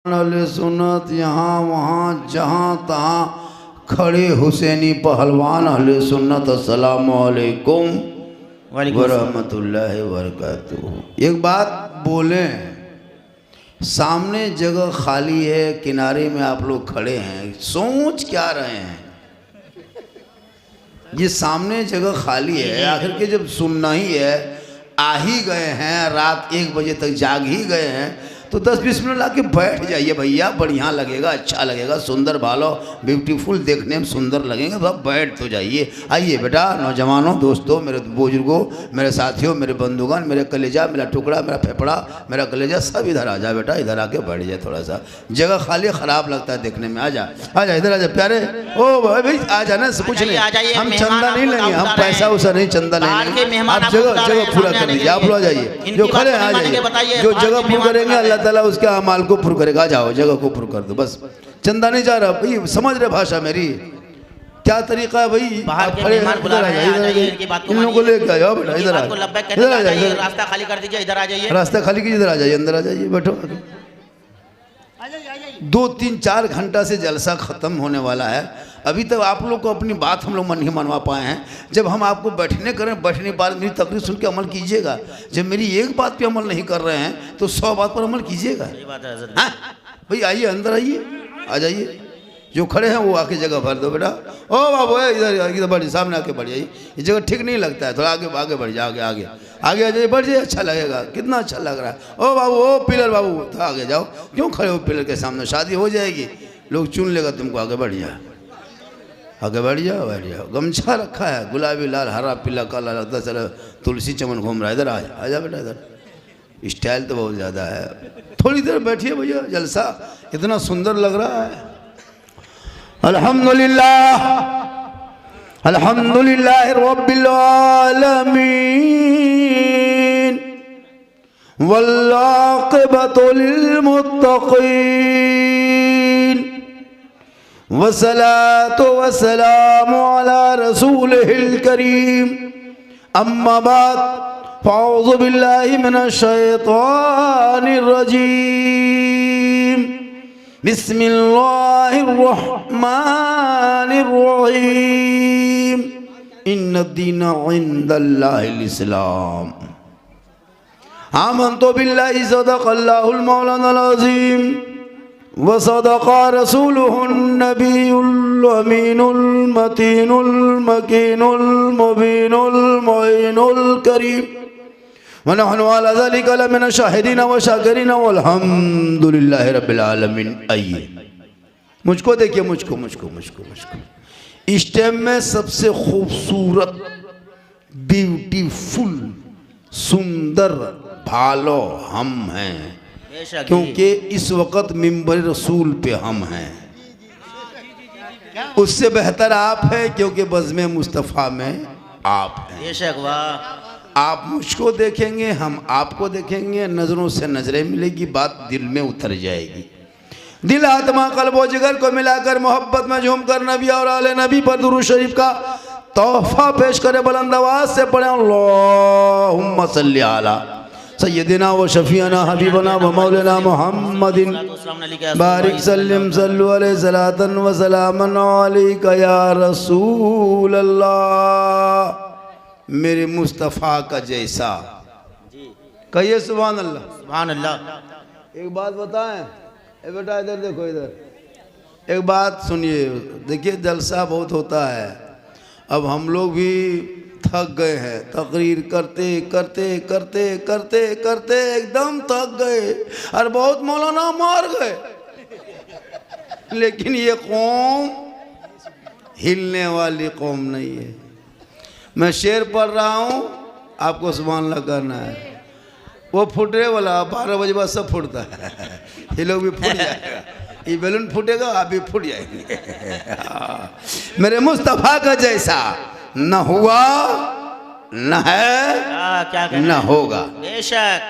S1: अहले सुन्नत यहाँ वहाँ जहाँ तहाँ खड़े हुसैनी पहलवान अहले सुन्नत, अस्सलाम वालेकुम व रहमतुल्लाहि व बरकातुहू। एक बात बोलें, सामने जगह खाली है, किनारे में आप लोग खड़े हैं, सोच क्या रहे हैं। ये सामने जगह खाली है, आखिर के जब सुनना ही है, आ ही गए हैं, रात 1 बजे तक जाग ही गए हैं, तो 10-20 मिनट ला के बैठ जाइए भैया, बढ़िया लगेगा, अच्छा लगेगा, सुंदर भालो, ब्यूटीफुल, देखने में सुंदर लगेंगे, तो आप बैठ तो जाइए। आइए बेटा, नौजवानों, दोस्तों, मेरे बुजुर्गों, मेरे साथियों, मेरे बंधुगण, मेरे कलेजा, मेरा टुकड़ा, मेरा फेफड़ा, मेरा कलेजा, सब इधर आ जाए बेटा, इधर आके बैठ जाए। थोड़ा सा जगह खाली ख़राब लगता है देखने में। आ जा इधर आ जा प्यारे। ओ भाई आ जाना, कुछ नहीं, हम चंदा नहीं लेंगे, हम पैसा उसा नहीं, चंदा नहीं लेंगे। आप जगह पूरा कर दीजिए, आप लोग आ जाइए, जो खड़े आ जाइए, जो जगह पूरा करेंगे अल्लाह ताला उसके अमाल को पुर करेगा। जाओ जगह को पुर कर दो, बस चंदा नहीं जा रहा भाई, समझ रहे भाषा मेरी, क्या तरीका है भाई। आप खड़े हैं, इधर आ जाइए, इन लोगों को लेके आ जाओ बेटा, इधर आ जाइए,
S2: रास्ता खाली कर दीजिए, इधर आ जाइए,
S1: रास्ता खाली कीजिए, इधर आ जाइए, अंदर आ जाइए, बैठो। 2-3-4 घंटा से जलसा खत्म होने वाला है, अभी तक आप लोग को अपनी बात हम लोग नहीं मनवा पाए हैं। जब हम आपको बैठने करें, बैठने के बाद मेरी तकरीर सुन के अमल कीजिएगा। जब मेरी एक बात पे अमल नहीं कर रहे हैं तो 100 बात पर अमल कीजिएगा। भाई आइए, अंदर आइए, आ जाइए, जो खड़े हैं वो आके जगह भर दो बेटा। ओ बाबू इधर बढ़िए, सामने आके बढ़ जाइए, ये जगह ठीक नहीं लगता है, थोड़ा आगे बढ़ जाए, आगे आ जाइए, बढ़ जाइए, अच्छा लगेगा, कितना अच्छा लग रहा है। ओ बाबू, ओ पिलर बाबू, थोड़ा आगे जाओ, क्यों खड़े हो पिलर के सामने, शादी हो जाएगी, लोग चुन लेगा तुमको, आगे बढ़ जाओ, आगे बढ़ जाओ। गमछा रखा है, गुलाबी, लाल, हरा, पीला, काला, लगता है तुलसी चमन घूम रहा है। इधर आ जा बेटा, इधर स्टाइल तो बहुत ज़्यादा है। थोड़ी देर बैठिए भैया, जलसा इतना सुंदर लग रहा है। अल्हम्दुलिल्लाह, अल्हम्दुलिल्लाह रब्बिल आलमीन, वल्आक़िबतु लिलमुत्तक़ीन, वस्सलातु वस्सलामु अला रसूलिहिल करीम, अम्मा बाद, फ़अऊज़ु बिल्लाहि मिनश शैतानिर रजीम, बिस्मिल्लाहिर्रहमानिर्रहीम, इन्नद्दीना इन्दल्लाहिल इस्लाम। आमन्तु बिल्लाहि सदक़ल्लाहुल मौलानाल अज़ीम व सदक़ा रसूलुहुन नबियुल अमीनुल मतीनुल मकीनुल मुबीनुल मुईनुल करीम, व नहनु अला ज़ालिका लमिन शाहिदीन व शाकिरीन वल्हम्दुलिल्लाहि रब्बिल आलमीन। आइए, मुझको देखिए, मुझको इस टाइम में सबसे खूबसूरत, ब्यूटीफुल, सुंदर, भालो हम हैं,
S2: बेशक
S1: क्योंकि इस वक्त मिंबर रसूल पे हम हैं। उससे बेहतर आप हैं, क्योंकि बज़्म मुस्तफ़ा में आप हैं।
S2: बेशक वाह।
S1: आप मुझको देखेंगे, हम आपको देखेंगे, नज़रों से नज़रें मिलेगी, बात दिल में उतर जाएगी। दिल, आत्मा, कल्ब व जिगर को मिलाकर मोहब्बत में झूमकर नबी और आले नबी पर दुरूद शरीफ का तोहफा पेश करे। बुलंद आवाज से पढ़े अल्लाहुम्मा सल्ली अला सय्यदिना व शफीना हबीबना व मौलाना मुहम्मदिन बारिक सल्लिम सल्लु अलैहि सलातन व सलामन अलैका या रसूल अल्लाह। मेरे मुस्तफ़ा का जैसा, कहिए सुभान अल्लाह।
S2: सुभान अल्लाह।
S1: एक बात बताएं, ए बेटा इधर देखो, इधर एक बात सुनिए। देखिए जलसा बहुत होता है, अब हम लोग भी थक गए हैं, तकरीर करते करते करते करते करते एकदम थक गए और बहुत मौलाना मार गए, लेकिन ये कौम हिलने वाली कौम नहीं है। मैं शेर पढ़ रहा हूँ, आपको सुभान अल्लाह करना है। वो फुटने वाला 12 बजे बाद सब फूटता है, ये लोग भी फूट जाएगा, ये बैलून फूटेगा, आप भी फूट जाएंगे। मेरे मुस्तफ़ा का जैसा न हुआ, न है,
S2: क्या
S1: न होगा।
S2: बेशक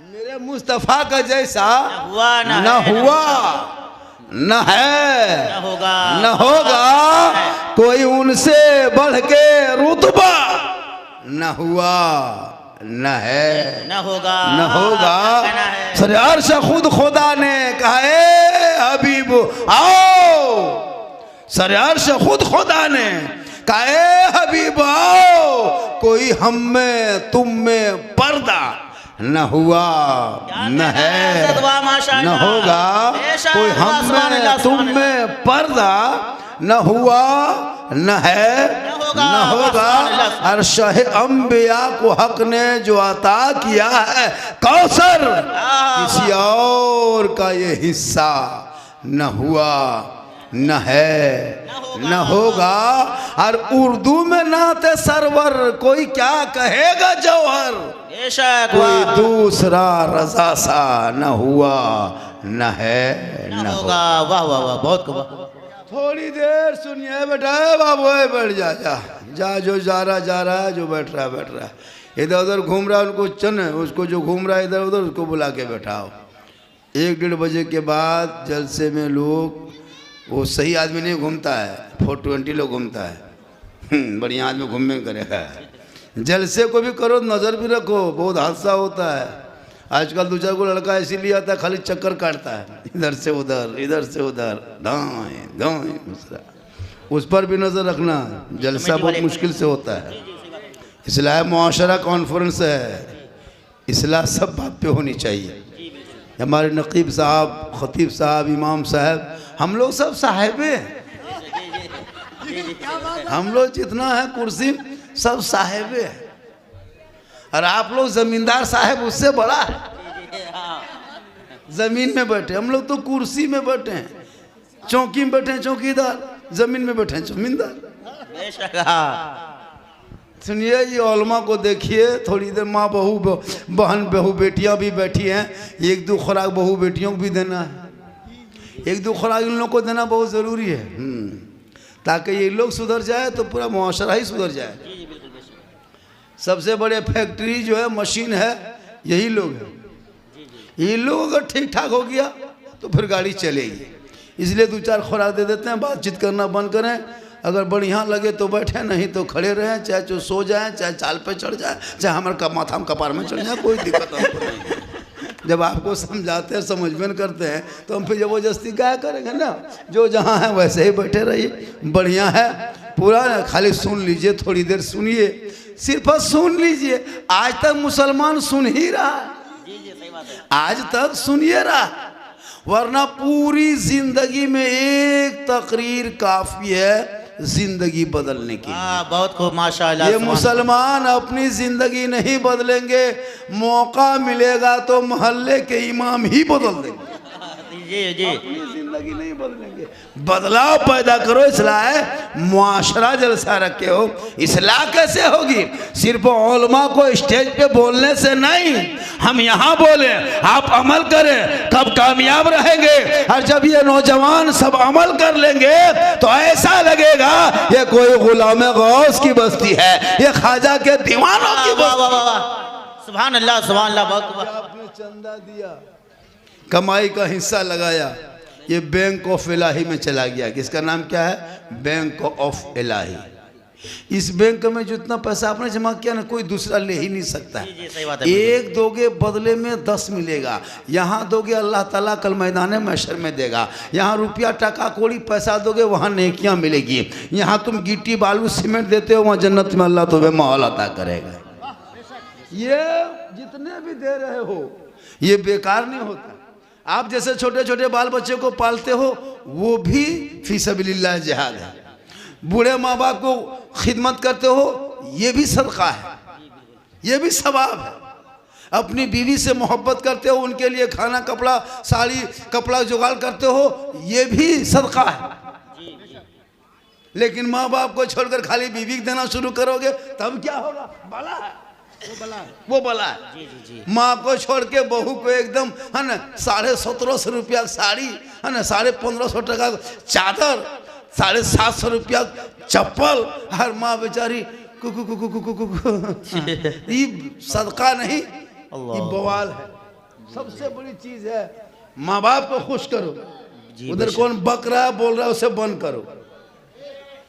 S1: मेरे मुस्तफ़ा का जैसा
S2: हुआ
S1: न हुआ, न है,
S2: न होगा,
S1: न होगा, कोई उनसे बढ़ के रुतबा न हुआ, न है,
S2: न होगा,
S1: न होगा। सरे अर्श खुद खुदा ने कहा ए हबीब आओ, सरे अर्श खुद खुदा ने कहा ए हबीब आओ, कोई हम में तुम में पर्दा न हुआ, न है, न होगा, कोई हम में तुम में पर्दा न हुआ, न है, न होगा। अर्शह अंबिया को हक ने जो अता किया है कौसर, किसी और का ये हिस्सा न हुआ, न है, न होगा। और उर्दू में नाते सरवर कोई क्या कहेगा जौहर, कोई दूसरा रजा सा न हुआ, न है, न होगा।
S2: वाह वाह वाह, बहुत
S1: थोड़ी देर सुनिए बेटा, बाबू बैठ जा, जा जो जा रहा है, जो बैठ रहा है, इधर उधर घूम रहा है उनको चन, उसको जो घूम रहा है इधर उधर उसको बुला के बैठाओ। 1-1.5 बजे के बाद जलसे में लोग, वो सही आदमी नहीं घूमता है, 420 लोग घूमता है, बढ़िया आदमी घूमने करेगा। जलसे को भी करो, नज़र भी रखो, बहुत हादसा होता है। आजकल 2-4 को लड़का इसीलिए आता है, खाली चक्कर काटता है, इधर से उधर, इधर से उधर, दाएं दाएं दूसरा, उस पर भी नज़र रखना। जलसा बहुत मुश्किल से होता है। इस्लाह मुआशरा कॉन्फ्रेंस है, इस्लाह सब बात पे होनी चाहिए। हमारे नकीब साहब, खतीब साहब, इमाम साहब, हम लोग सब साहिबे हैं, हम लोग जितना है कुर्सी सब साहिबे हैं, और आप लोग जमींदार साहब उससे बड़ा है। जमीन में बैठे, हम लोग तो कुर्सी में बैठे हैं, चौकी में बैठे हैं चौकीदार, जमीन में बैठे हैं जमींदार। सुनिए, ये उलमा को देखिए, थोड़ी देर माँ बहू बहन बहू बेटियां भी बैठी हैं, 1-2 खुराक बहू बेटियों को भी देना है, 1-2 खुराक इन लोगों को देना बहुत ज़रूरी है, ताकि ये लोग सुधर जाए तो पूरा मुआशरा ही सुधर जाए। सबसे बड़े फैक्ट्री जो है, मशीन है, यही लोग हैं। ये लोग अगर ठीक ठाक हो गया तो फिर गाड़ी चलेगी। इसलिए 2-4 खुराक दे देते हैं, बातचीत करना बंद करें। अगर बढ़िया लगे तो बैठे, नहीं तो खड़े रहें, चाहे जो सो जाएं, चाहे चाल पे चढ़ जाए, चाहे हमारे माथा में कपार में चढ़ जाए, कोई दिक्कत हमको नहीं है। जब आपको समझाते हैं, समझ में करते हैं, तो हम फिर ज़बरदस्ती क्या करेंगे ना। जो जहाँ है वैसे ही बैठे रहिए, बढ़िया है पूरा, खाली सुन लीजिए, थोड़ी देर सुनिए, सिर्फ सुन लीजिए। आज तक मुसलमान सुन ही रहा, आज तक सुनिए रहा, वरना पूरी जिंदगी में एक तकरीर काफ़ी है जिंदगी बदलने की।
S2: बहुत खूब माशाअल्लाह।
S1: ये मुसलमान अपनी जिंदगी नहीं बदलेंगे, मौका मिलेगा तो मोहल्ले के इमाम ही बदल देंगे, अपनी जिंदगी नहीं बदलेंगे। बदलाव पैदा करो, इस्लाह मुआशरा जलसा रखे हो। इस्लाह कैसे होगी? सिर्फ उलमा को स्टेज पे बोलने से नहीं, हम यहाँ बोले, आप अमल करें, कब कामयाब रहेंगे। और जब ये नौजवान सब अमल कर लेंगे तो ऐसा लगेगा ये कोई गुलाम गौस की बस्ती है, ये ख्वाजा के दीवानों की बस्ती।
S2: सुभान अल्लाह, सुभान अल्लाह। बहुत
S1: आपने चंदा दिया, कमाई का हिस्सा लगाया, ये बैंक ऑफ इलाही में चला गया। किसका नाम क्या है? बैंक ऑफ इलाही। इस बैंक में जितना पैसा आपने जमा किया ना, कोई दूसरा ले ही नहीं सकता है।
S2: जी, सही बात है।
S1: एक दोगे बदले में 10 मिलेगा। यहाँ दोगे अल्लाह ताला कल मैदान महशर में देगा। यहाँ रुपया टका कोड़ी पैसा दोगे, वहाँ नेकियाँ मिलेगी। यहाँ तुम गिट्टी बालू सीमेंट देते हो, वहाँ जन्नत में अल्लाह तुम्हें माहौल अता करेगा। ये जितने भी दे रहे हो ये बेकार नहीं होता। आप जैसे छोटे छोटे बाल बच्चे को पालते हो, वो भी फी सबिलिल्लाह जिहाद है। बूढ़े माँ बाप को खिदमत करते हो, ये भी सदका है, ये भी सवाब है। अपनी बीवी से मोहब्बत करते हो, उनके लिए खाना कपड़ा साड़ी कपड़ा जुगाड़ करते हो, ये भी सदका है। लेकिन माँ बाप को छोड़कर खाली बीवी को देना शुरू करोगे तब क्या होगा? बला है, वो बला है।
S2: जी जी जी।
S1: माँ को छोड़ के बहू को एकदम है ना 1750 रुपया साड़ी, है ना 1550 टका चादर, 750 रुपया चप्पल, हर माँ बेचारी कुकु कुकु कुकु कुकु। ये सदका नहीं, ये बवाल है। सबसे बड़ी चीज है माँ बाप को खुश करो। उधर कौन बक रहा है बोल रहा है, उसे बंद करो।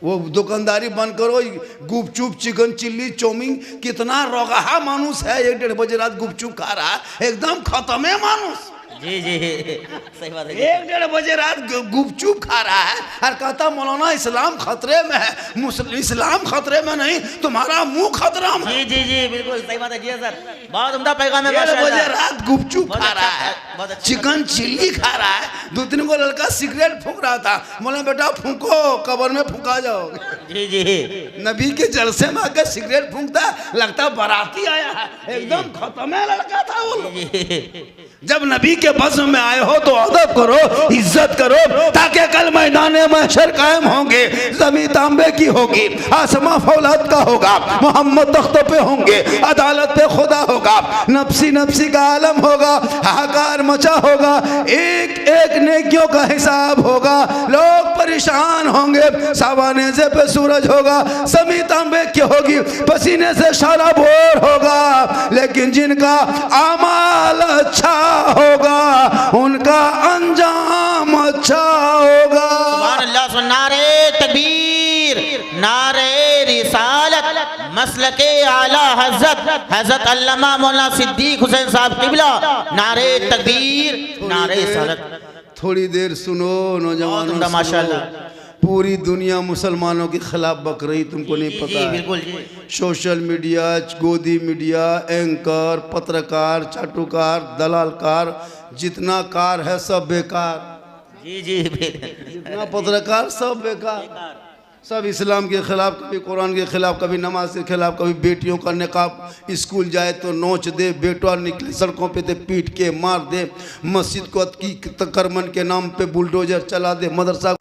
S1: वो दुकानदारी बंद करो। गुपचुप चिकन चिल्ली चौमिन, कितना रोगाहा मानुस है 1-1.5 बजे रात गुपचुप खा रहा है, एकदम खत्म है मानुस।
S2: जी जी, सही बात है।
S1: 1-1.5 बजे रात गुपचुप खा रहा है और कहता मौलाना इस्लाम खतरे में है। इस्लाम खतरे में नहीं, तुम्हारा मुंह खतरा में।
S2: जी जी जी, बिल्कुल सही बात है। जी सर, बहुत उम्दा पैगाम है।
S1: 1:30 बजे रात गुपचुप
S2: बहुत
S1: खा
S2: अच्छा
S1: रहा
S2: है,
S1: है,
S2: बहुत अच्छा।
S1: चिकन चिल्ली खा रहा है। 2-3 को लड़का सिगरेट फूंक रहा था। बोला बेटा फूंको, कब्र में फूंका जाओगे।
S2: जी जी,
S1: नबी के जलसे में आकर सिगरेट फूंकता, लगता बाराती आया है, एकदम खत्म है लड़का था वो लोग। जब नबी के बज़्म में आए हो तो अदब करो, इज्जत करो, ताकि कल मैदान महशर कायम होंगे। ज़मीन तांबे की होगी, आसमां फौलाद का होगा, मोहम्मद तख्त पे होंगे, अदालत पे खुदा होगा, नफ्सी नफ्सी का आलम होगा, हाहाकार मचा होगा, एक एक नेकियों का हिसाब होगा। लोग परेशान होंगे, सावानेज़े पे सूरज होगा, ज़मीन तांबे की होगी, पसीने से सारा बोर होगा। लेकिन जिनका अमाल अच्छा होगा उनका अंजाम अच्छा होगा।
S2: सुभान अल्लाह। नारे तकबीर, नारे रिसालत, मसलके आला हज़रत अल्लामा मौलाना सिद्दीक हुसैन साहब क़िबला। नारे तकबीर, नारे रिसालत।
S1: थोड़ी देर सुनो नौजवानों,
S2: माशाअल्लाह।
S1: पूरी दुनिया मुसलमानों के खिलाफ बक रही, तुमको नहीं पता है।
S2: बिल्कुल जी।
S1: सोशल मीडिया, गोदी मीडिया, एंकर, पत्रकार, चाटुकार, दलालकार, जितना कार है सब बेकार।
S2: जी जी,
S1: जितना पत्रकार सब बेकार, सब इस्लाम के खिलाफ, कभी कुरान के खिलाफ, कभी नमाज के खिलाफ, कभी बेटियों का निकाब, स्कूल जाए तो नोच दे, बेटवा निकले सड़कों पे तो पीट के मार दे, मस्जिद को तकरमन के नाम पे बुलडोजर चला दे, मदरसा